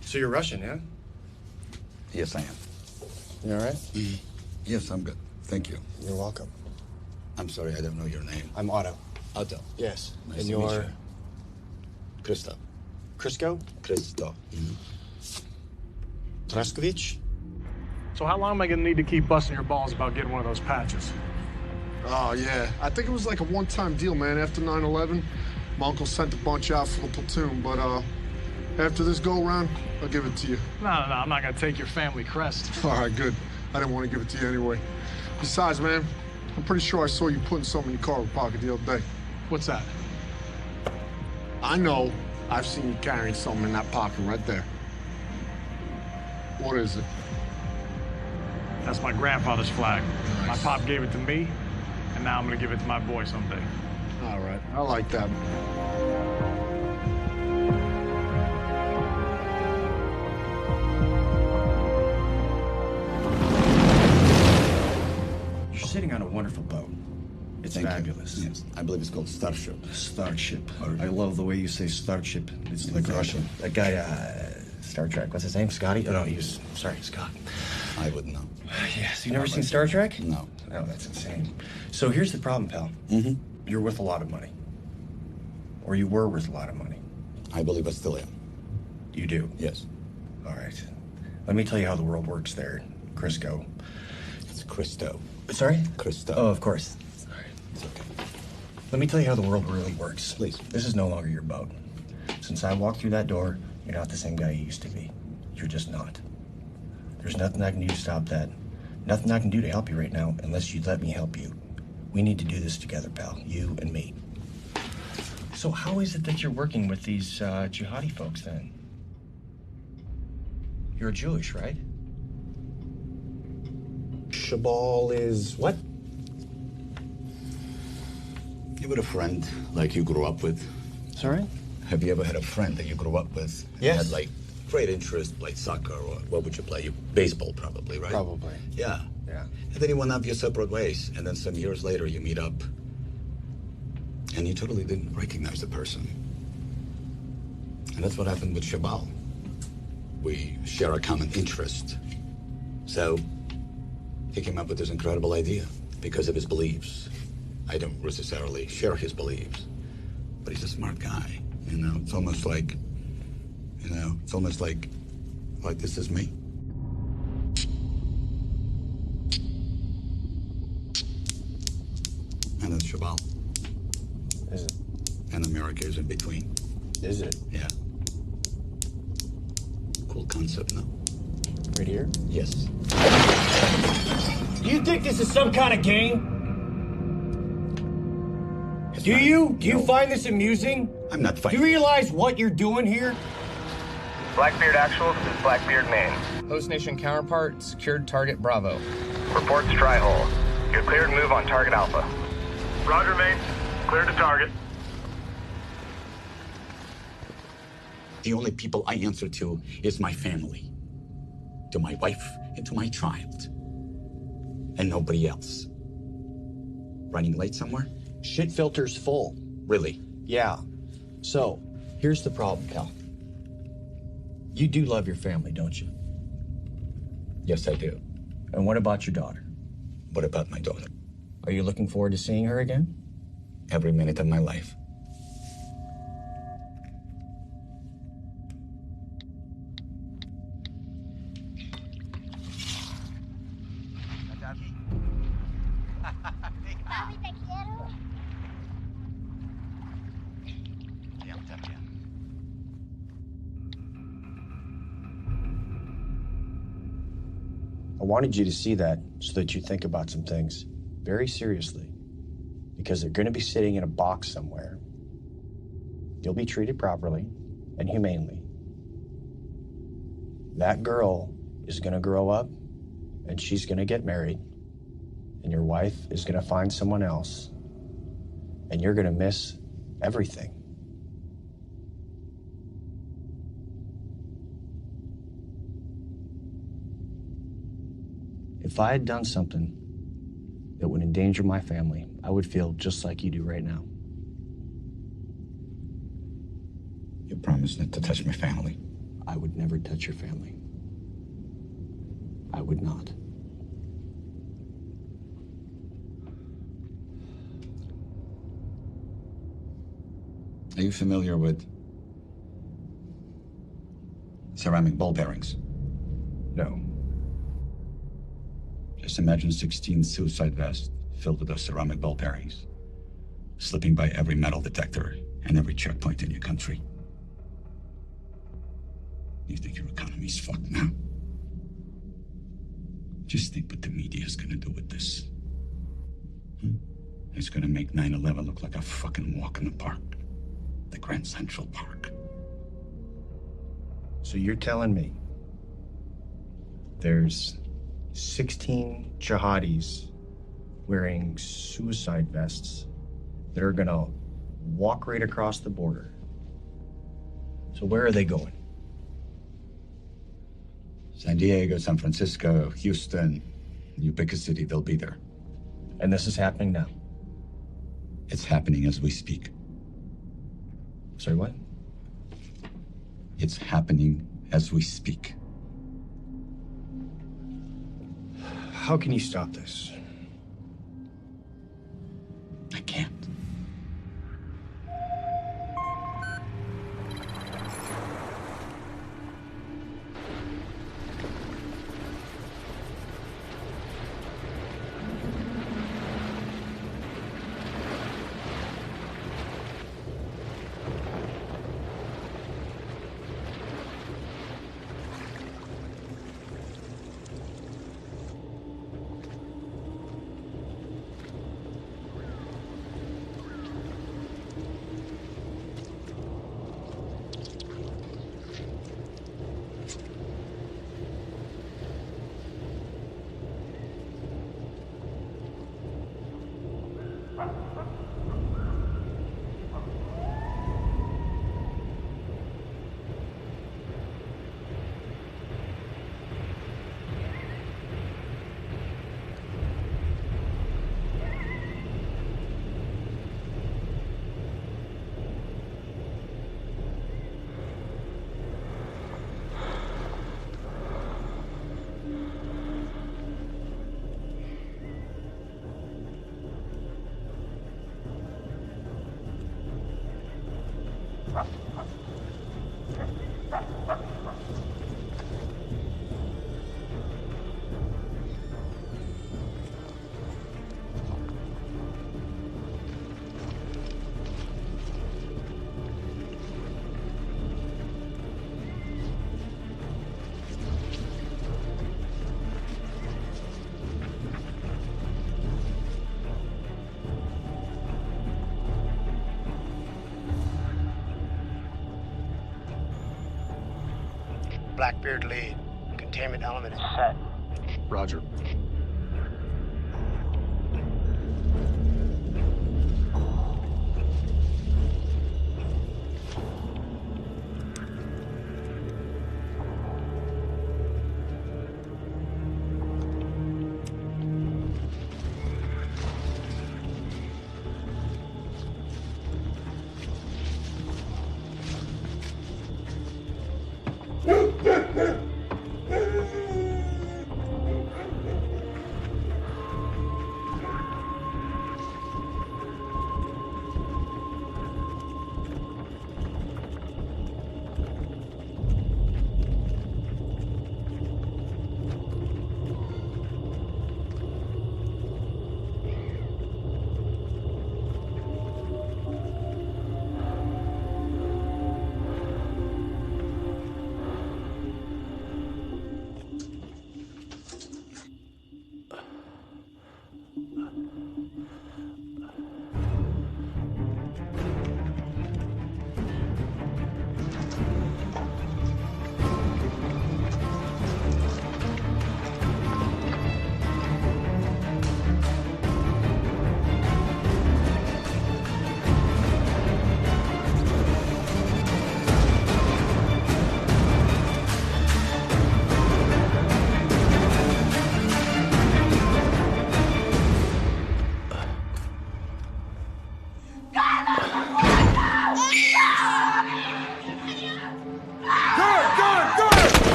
So you're Russian, yeah? Yes, I am. You all right? Yes, I'm good. Thank you. You're welcome. I'm sorry, I don't know your name. I'm Otto. Otto. Yes. Nice And to meet you're you. Christo. Crisco? Christo. Traskovich? So how long am I gonna need to keep busting your balls about getting one of those patches? Oh, yeah. I think it was like a one-time deal, man. After 9/11, my uncle sent a bunch out for the platoon, but after this go-round, I'll give it to you. No, I'm not gonna take your family crest. All right, good. I didn't want to give it to you anyway. Besides, man, I'm pretty sure I saw you putting something in your cargo pocket the other day. What's that? I know. I've seen you carrying something in that pocket right there. What is it? That's my grandfather's flag. My pop gave it to me, and now I'm gonna give it to my boy someday. All right, I like that. You're sitting on a wonderful boat. It's Thank you. fabulous. Yes, I believe it's called Starship. Starship. I love the way you say Starship. It's like Russian. That guy, Star Trek. What's his name? Scotty? Oh, no, sorry, Scott. I wouldn't know. Yes. You never seen Star Trek? No. Oh, that's insane. So here's the problem, pal. Mm-hmm. You're worth a lot of money. Or you were worth a lot of money. I believe I still am. You do? Yes. All right. Let me tell you how the world works there, Crisco. It's Christo. Sorry? Christo. Oh, of course. Sorry. It's okay. Let me tell you how the world really works. Please. This is no longer your boat. Since I walked through that door, you're not the same guy you used to be. You're just not. There's nothing I can do to stop that. Nothing I can do to help you right now unless you let me help you. We need to do this together, pal. You and me. So how is it that you're working with these jihadi folks, then? You're Jewish, right? Shabal is what? You ever had a friend like you grew up with? Sorry? Have you ever had a friend that you grew up with? And Yes. had like great interest, played soccer, or what would you play? You baseball, probably, right? Probably. Yeah. Yeah. And then you went off your separate ways, and then some years later you meet up, and you totally didn't recognize the person. And that's what happened with Shabal. We share a common interest. So he came up with this incredible idea because of his beliefs. I don't necessarily share his beliefs, but he's a smart guy. You know, it's almost like, like this is me. And that's Shabal. Is it? And America is in between. Is it? Yeah. Cool concept, no? Right here? Yes. Do you think this is some kind of game? Do you find this amusing? I'm not Do fighting. you realize what you're doing here? Blackbeard Actual, this is Blackbeard Maine. Host Nation counterpart, secured target Bravo. Reports dry hole. You're cleared to move on target Alpha. Roger, Maine. Cleared to target. The only people I answer to is my family. To my wife and to my child. And nobody else. Running late somewhere? Shit filter's full. Really? Yeah. So, here's the problem, pal. You do love your family, don't you? Yes, I do. And what about your daughter? What about my daughter? Are you looking forward to seeing her again? Every minute of my life. I wanted you to see that so that you think about some things very seriously. Because they're going to be sitting in a box somewhere. You'll be treated properly and humanely. That girl is going to grow up and she's going to get married. And your wife is going to find someone else. And you're going to miss everything. If I had done something that would endanger my family, I would feel just like you do right now. You promised not to touch my family. I would never touch your family. I would not. Are you familiar with ceramic ball bearings? No. Just imagine 16 suicide vests filled with those ceramic ball bearings, slipping by every metal detector and every checkpoint in your country. You think your economy's fucked now? Just think what the media is gonna do with this. It's gonna make 9/11 look like a fucking walk in the park. The Grand Central Park. So you're telling me there's 16 jihadis wearing suicide vests that are gonna walk right across the border. So where are they going? San Diego, San Francisco, Houston, you pick a city, they'll be there. And this is happening now? It's happening as we speak. Sorry, what? It's happening as we speak. How can you stop this? I can't. Blackbeard lead. Containment element is set. Roger.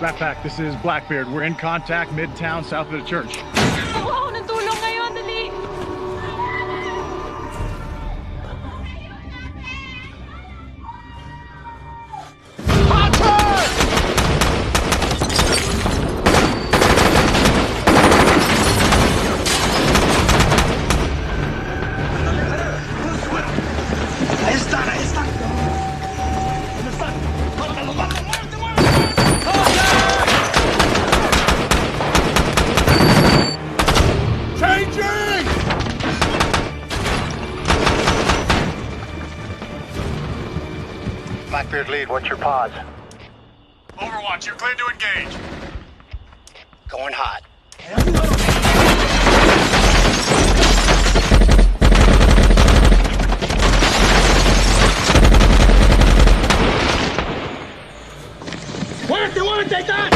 Rat Pack, this is Blackbeard. We're in contact midtown south of the church. Kuha ako ng tulong ngayon, dali! Ahí están, ahí están. Blackbeard lead, what's your pause? Overwatch, you're clear to engage. Going hot. Muerte, muerte, ahí está.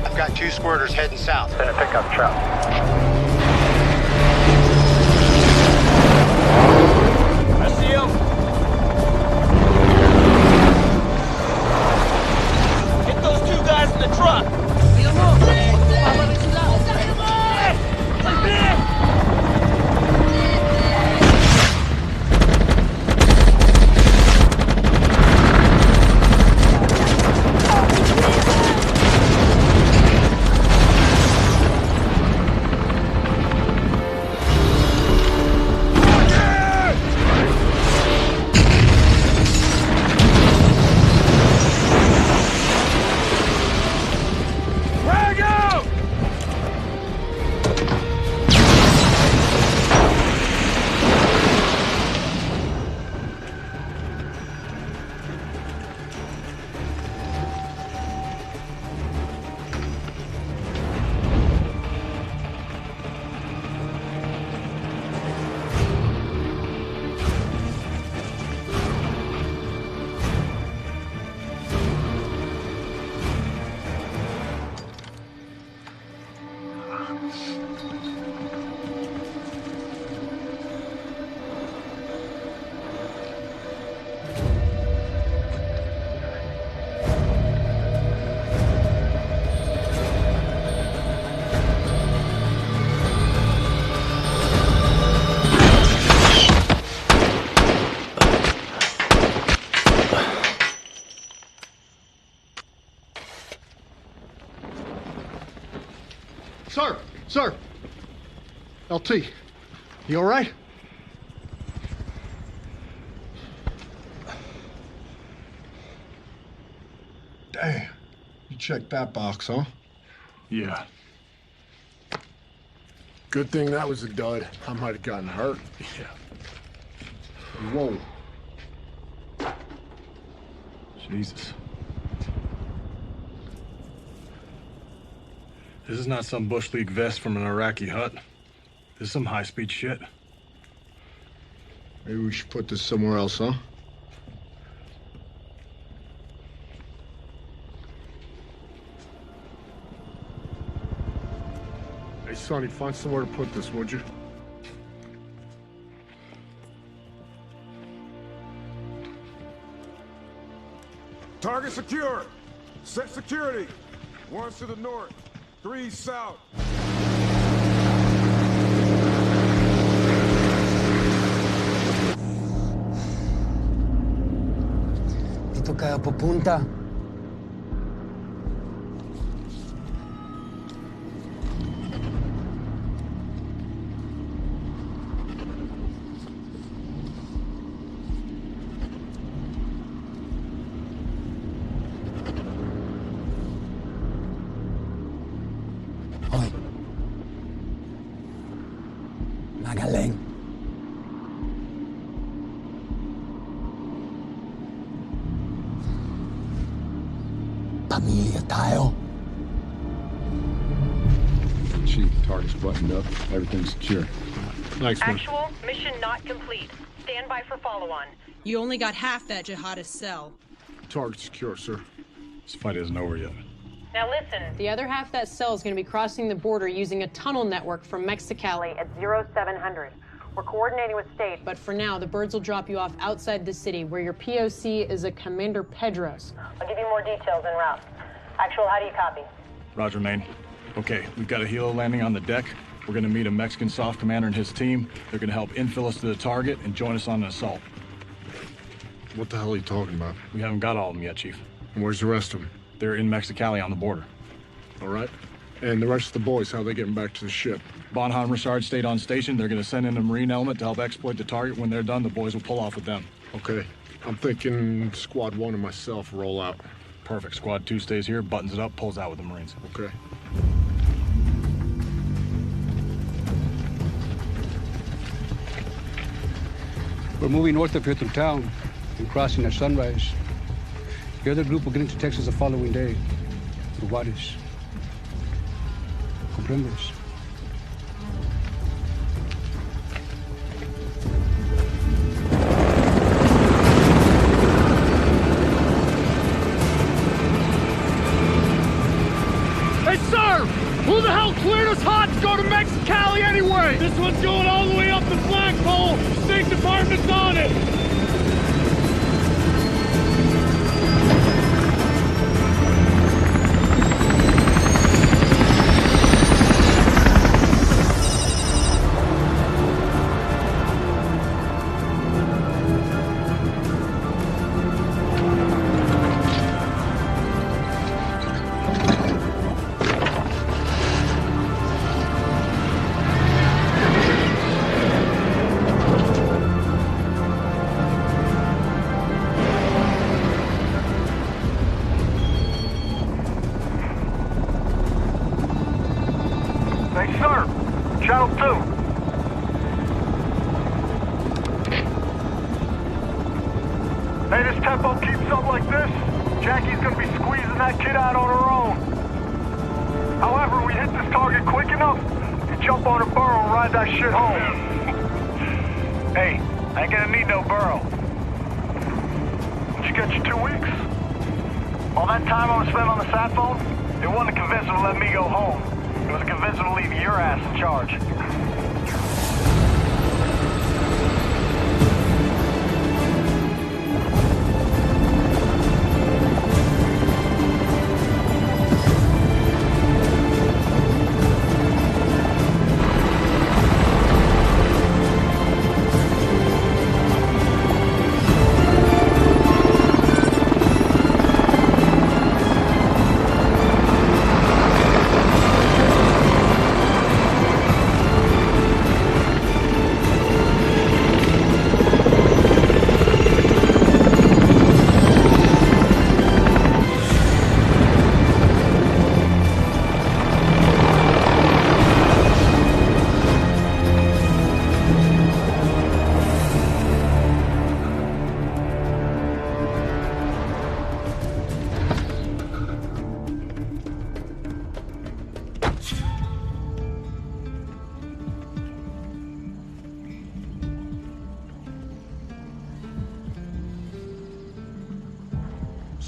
I've got 2 squirters heading south. In a pickup truck. I see him. Get those 2 guys in the truck. Sir! Sir! LT, you all right? Damn. You checked that box, huh? Yeah. Good thing that was a dud. I might have gotten hurt. Yeah. Whoa. Jesus. This is not some Bush League vest from an Iraqi hut. This is some high-speed shit. Maybe we should put this somewhere else, huh? Hey, Sonny, find somewhere to put this, would you? Target secure. Set security. 1 to the north, 3 south. Dito kayo pupunta. Hoy. Magaling. Pamilya tayo. Chief, target's buttoned up. Everything's secure. Thanks, man. Actual, mission not complete. Stand by for follow-on. You only got half that jihadist cell. Target secure, sir. This fight isn't over yet. Now listen. The other half of that cell is going to be crossing the border using a tunnel network from Mexicali At 0700. We're coordinating with state. But for now, the birds will drop you off outside the city, where your POC is a Commander Pedros. I'll give you more details en route. Actual, how do you copy? Roger, Maine. Okay, we've got a helo landing on the deck. We're gonna meet a Mexican soft commander and his team. They're gonna help infill us to the target and join us on an assault. What the hell are you talking about? We haven't got all of them yet, Chief. And where's the rest of them? They're in Mexicali on the border. All right. And the rest of the boys, how they getting back to the ship? Bonham Richard stayed on station. They're gonna send in a Marine element to help exploit the target. When they're done, the boys will pull off with them. Okay. I'm thinking Squad 1 and myself roll out. Perfect. Squad 2 stays here, buttons it up, pulls out with the Marines. Okay. We're moving north of here through town and crossing at sunrise. The other group will get into Texas the following day. Through Juarez. Comprendes? Hey, sir! Who the hell cleared us hot to go to Mexicali anyway? This one's going all the way up the flagpole. State Department's on it. Hey, sir! Channel 2. Hey, this tempo keeps up like this, Jackie's gonna be squeezing that kid out on her own. However, we hit this target quick enough, you jump on a burro and ride that shit home. Hey, I ain't gonna need no burro. Did you get your 2 weeks? All that time I was spent on the sat phone, it wasn't to convince them to let me go home. It was to convince them to leave your ass in charge.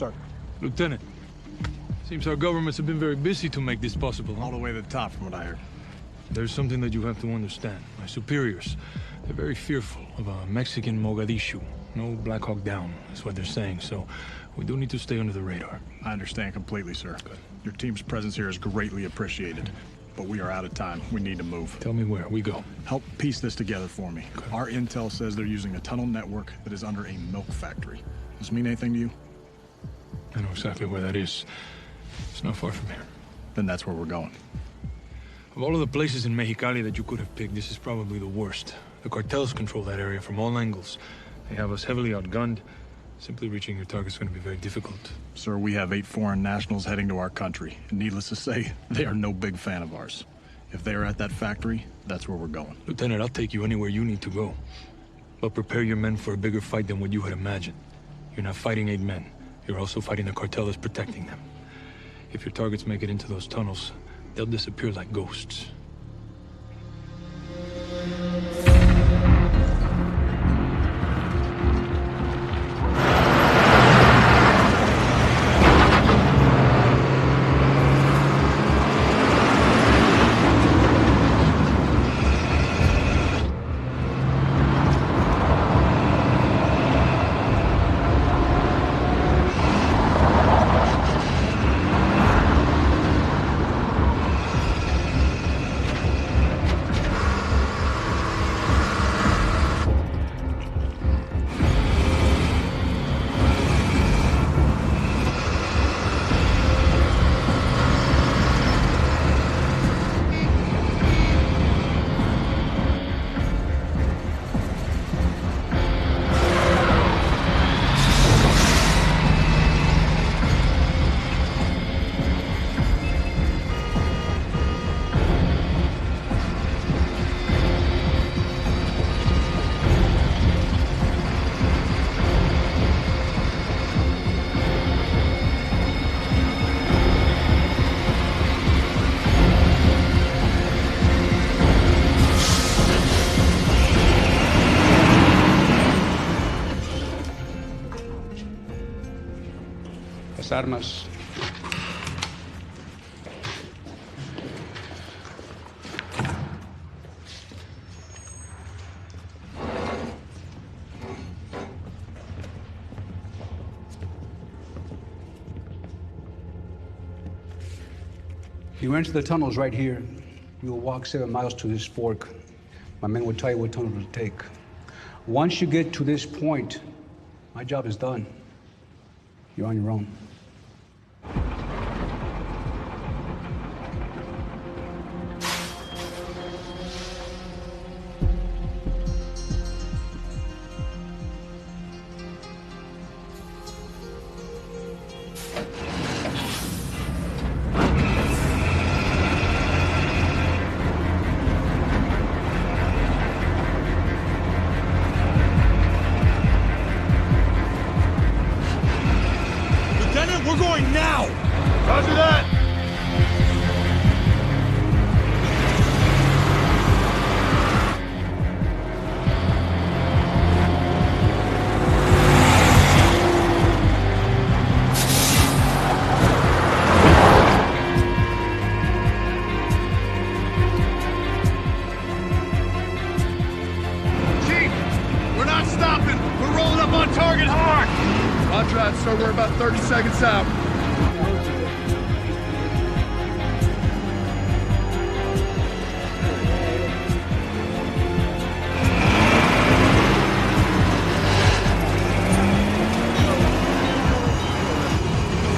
sir. Lieutenant, seems our governments have been very busy to make this possible. All the way to the top, from what I heard. There's something that you have to understand. My superiors, they're very fearful of a Mexican Mogadishu. No Black Hawk down, is what they're saying, so we do need to stay under the radar. I understand completely, sir. Good. Your team's presence here is greatly appreciated. But we are out of time. We need to move. Tell me where. We go. Help piece this together for me. Okay. Our intel says they're using a tunnel network that is under a milk factory. Does this mean anything to you? I know exactly where that is. It's not far from here. Then that's where we're going. Of all of the places in Mexicali that you could have picked, this is probably the worst. The cartels control that area from all angles. They have us heavily outgunned. Simply reaching your target's going to be very difficult. Sir, we have 8 foreign nationals heading to our country. And needless to say, they are no big fan of ours. If they are at that factory, that's where we're going. Lieutenant, I'll take you anywhere you need to go. But prepare your men for a bigger fight than what you had imagined. You're not fighting 8 men. You're also fighting the cartel that's protecting them. If your targets make it into those tunnels, they'll disappear like ghosts. Armas. You enter the tunnels right here. You will walk 7 miles to this fork. My men will tell you what tunnel to take. Once you get to this point, my job is done. You're on your own. We're going now! Roger that! Chief, we're not stopping. We're rolling up on target hard. Roger that, sir. We're about 30 seconds out.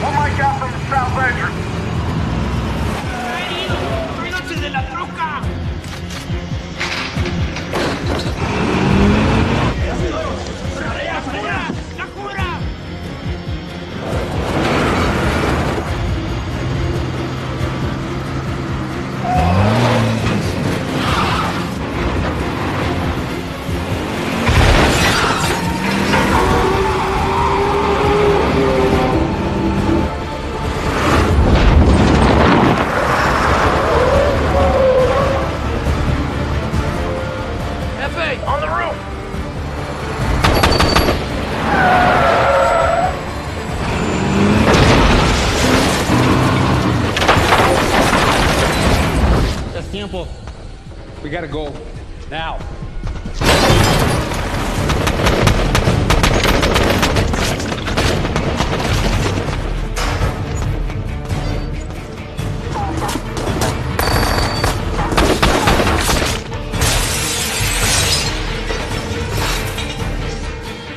What might got from the south entrance? ¡Váyanse de la troca! ¡La cura! Temple, we gotta go. Now.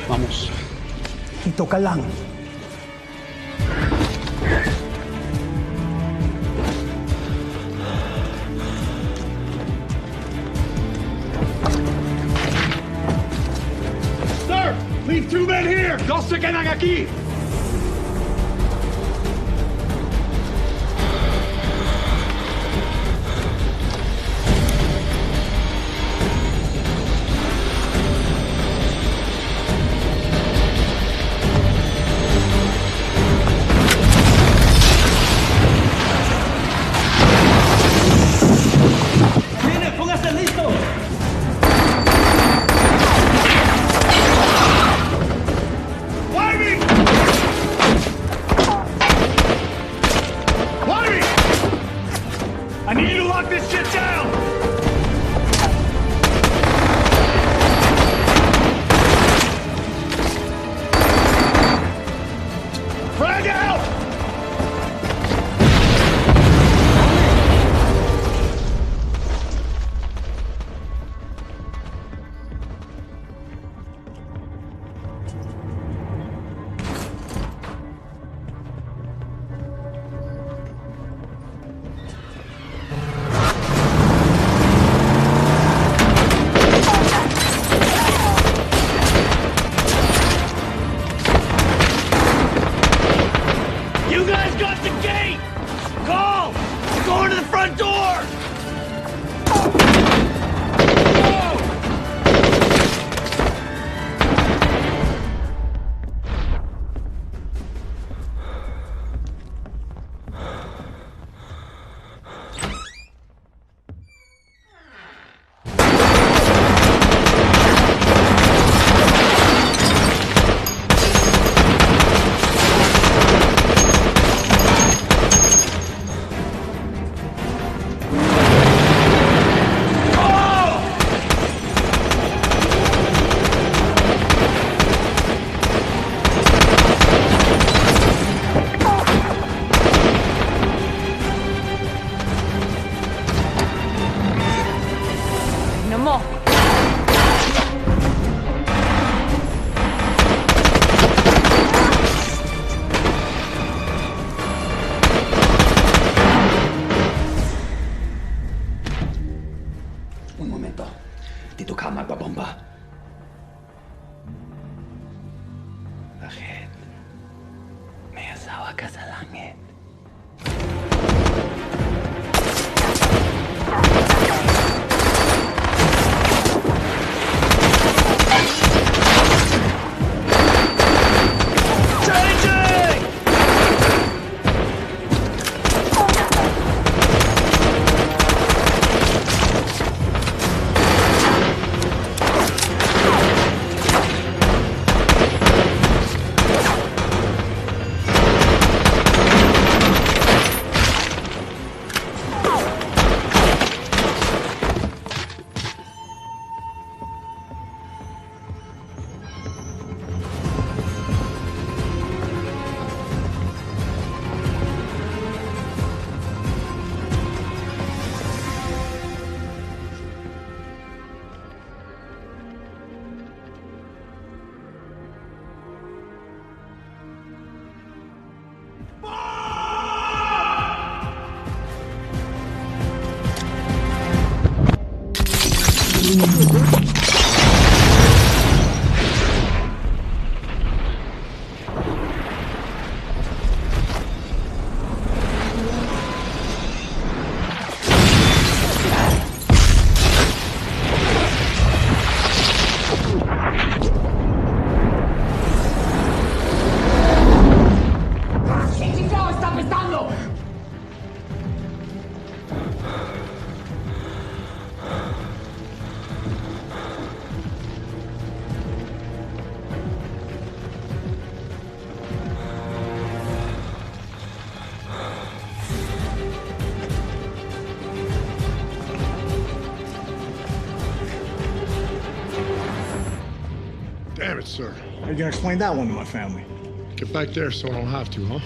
Vamos. Ito ka lang. Sir! Leave 2 men here! Dos se quedan aquí! I need you to lock this shit down! Frag out! You guys got the gate! Call! Going to the front door! Tignan mo. Un momento. Dito ka magbabomba. Bakit? May asawa ka sa langit. got it, sir. How are you gonna explain that one to my family? Get back there so I don't have to, huh?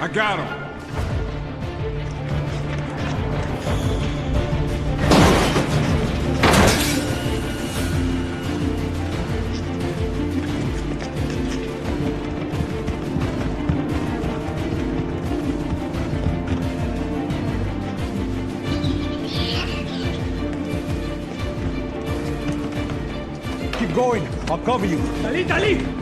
I got him. Keep going. I'll cover you. Dali, dali!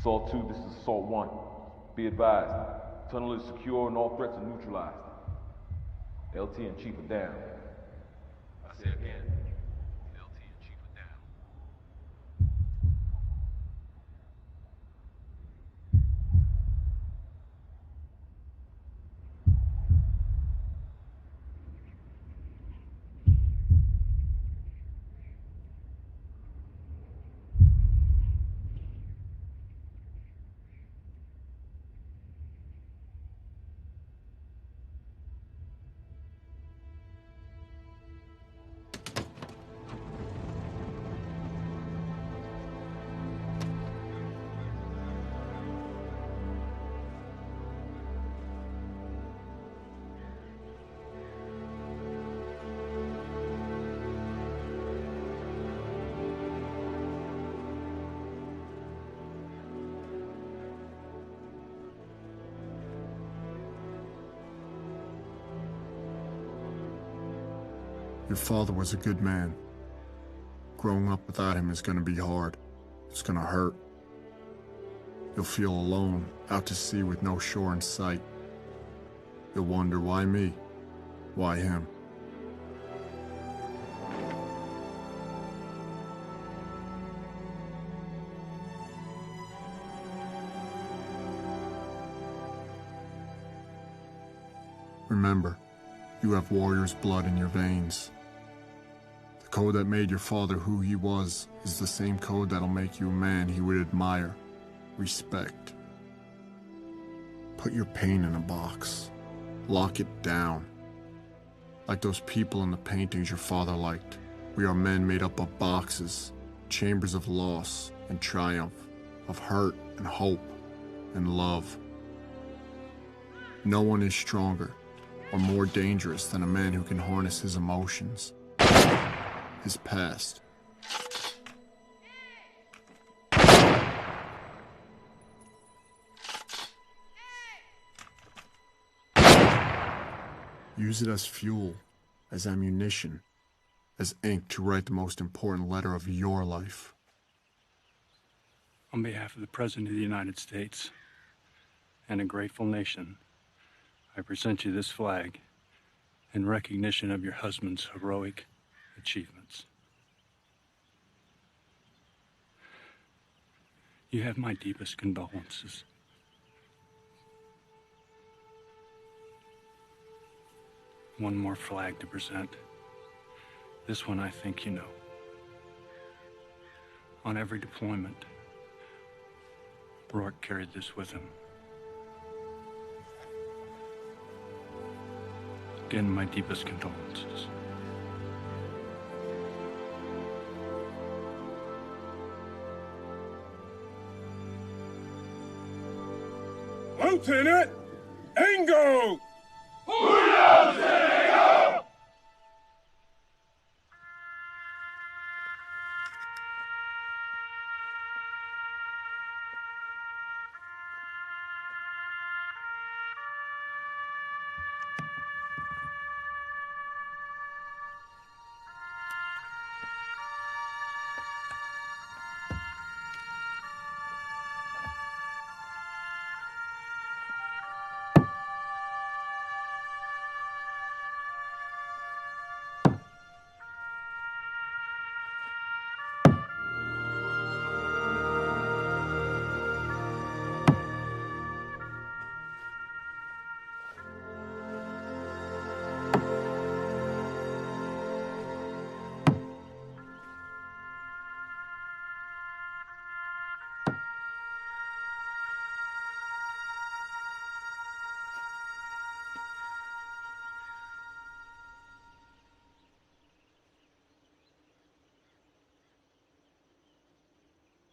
Assault 2, this is Assault 1. Be advised, tunnel is secure and all threats are neutralized. LT and Chief are down. I say again, LT and Chief are down. Your father was a good man. Growing up without him is gonna be hard. It's gonna hurt. You'll feel alone, out to sea with no shore in sight. You'll wonder, why me? Why him? Remember, you have warrior's blood in your veins. The code that made your father who he was is the same code that'll make you a man he would admire, respect. Put your pain in a box. Lock it down. Like those people in the paintings your father liked. We are men made up of boxes, chambers of loss and triumph, of hurt and hope and love. No one is stronger or more dangerous than a man who can harness his emotions, his past. Use it as fuel, as ammunition, as ink to write the most important letter of your life. On behalf of the President of the United States and a grateful nation, I present you this flag in recognition of your husband's heroic achievements. You have my deepest condolences. One more flag to present. This one I think you know. On every deployment, Rourke carried this with him. Again, my deepest condolences. Lieutenant Ingo!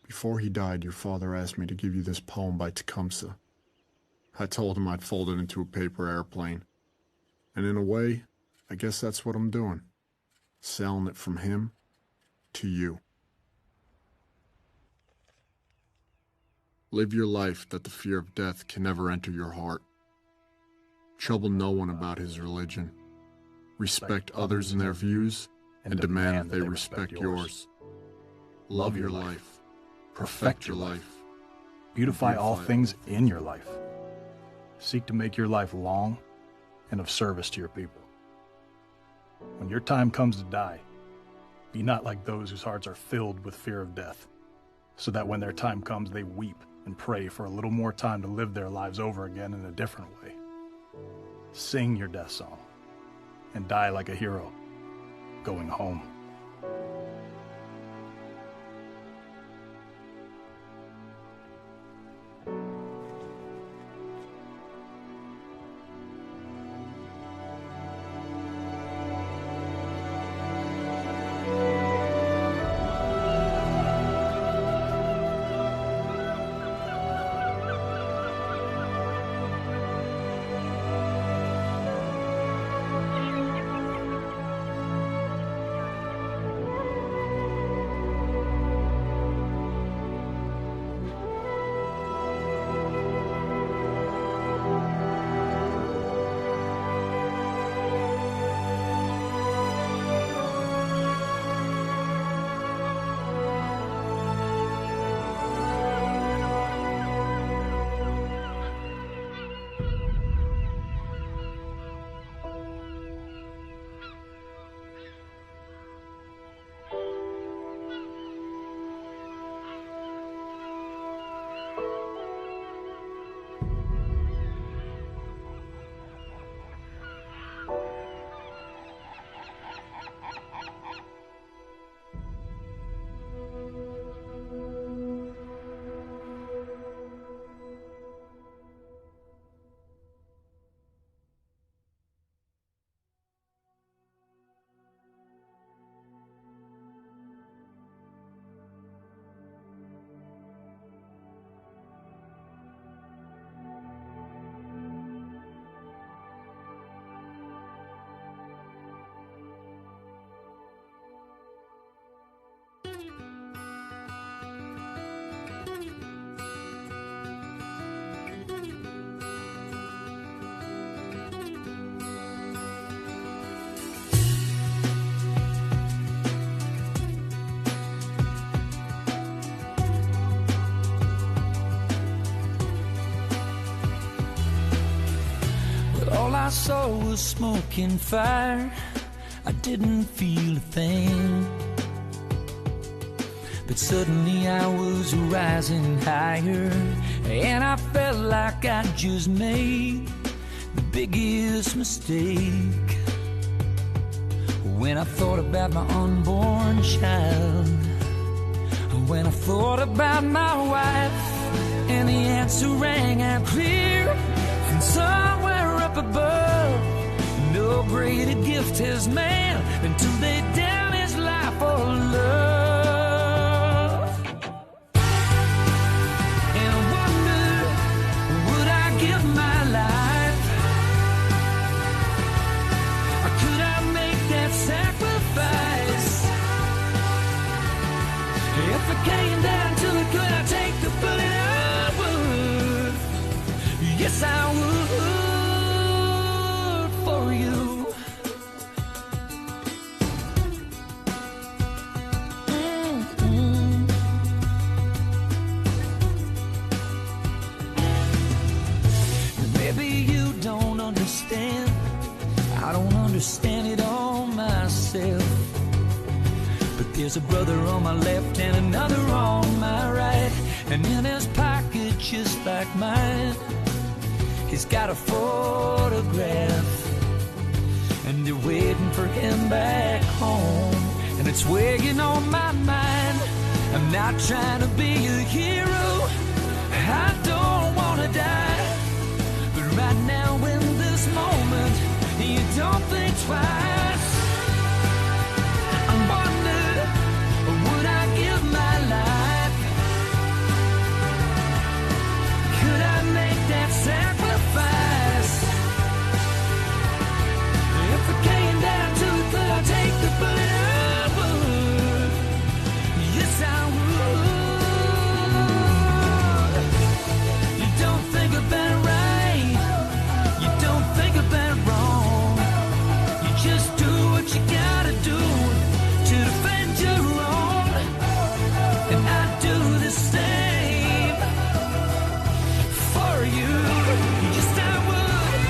Before he died, your father asked me to give you this poem by Tecumseh. I told him I'd fold it into a paper airplane. And in a way, I guess that's what I'm doing. Selling it from him to you. Live your life that the fear of death can never enter your heart. Trouble no one about his religion. Respect others and their views, and demand that they respect yours. Love your life. Perfect your life. Beautify all things in your life. Seek to make your life long and of service to your people. When your time comes to die, be not like those whose hearts are filled with fear of death, so that when their time comes, they weep and pray for a little more time to live their lives over again in a different way. Sing your death song and die like a hero, going home. saw was smoke and fire. I didn't feel a thing. But suddenly I was rising higher, and I felt like I just made the biggest mistake. When I thought about my unborn child, when I thought about my wife, and the answer rang out clear from somewhere up above. No greater gift has man than to lay down his life for love. And I wonder, would I give my life? Or could I make that sacrifice? If it came down to it, could I take the bullet? I would. Yes, I would for you. Maybe you don't understand. I don't understand it all myself. But there's a brother on my left and another on my right, and in his pocket just like mine, he's got a photograph, and they're waiting for him back home. And it's weighing on my mind. I'm not trying to be a hero, I don't wanna die, but right now in this moment, you don't think twice. I wonder, would I give my life? Could I make that sacrifice? If it came down to it, could I take the bullet? I would. Yes, I would. You don't think about it right. You don't think about it wrong. You just do what you gotta do to defend your own. And I do the same for you. Yes, I would.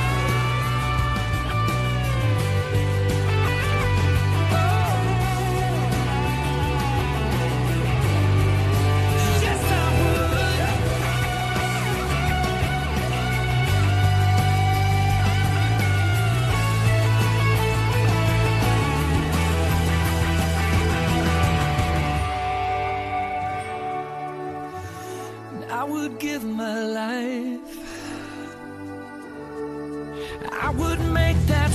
Yes, I would. I would give my life. I would make that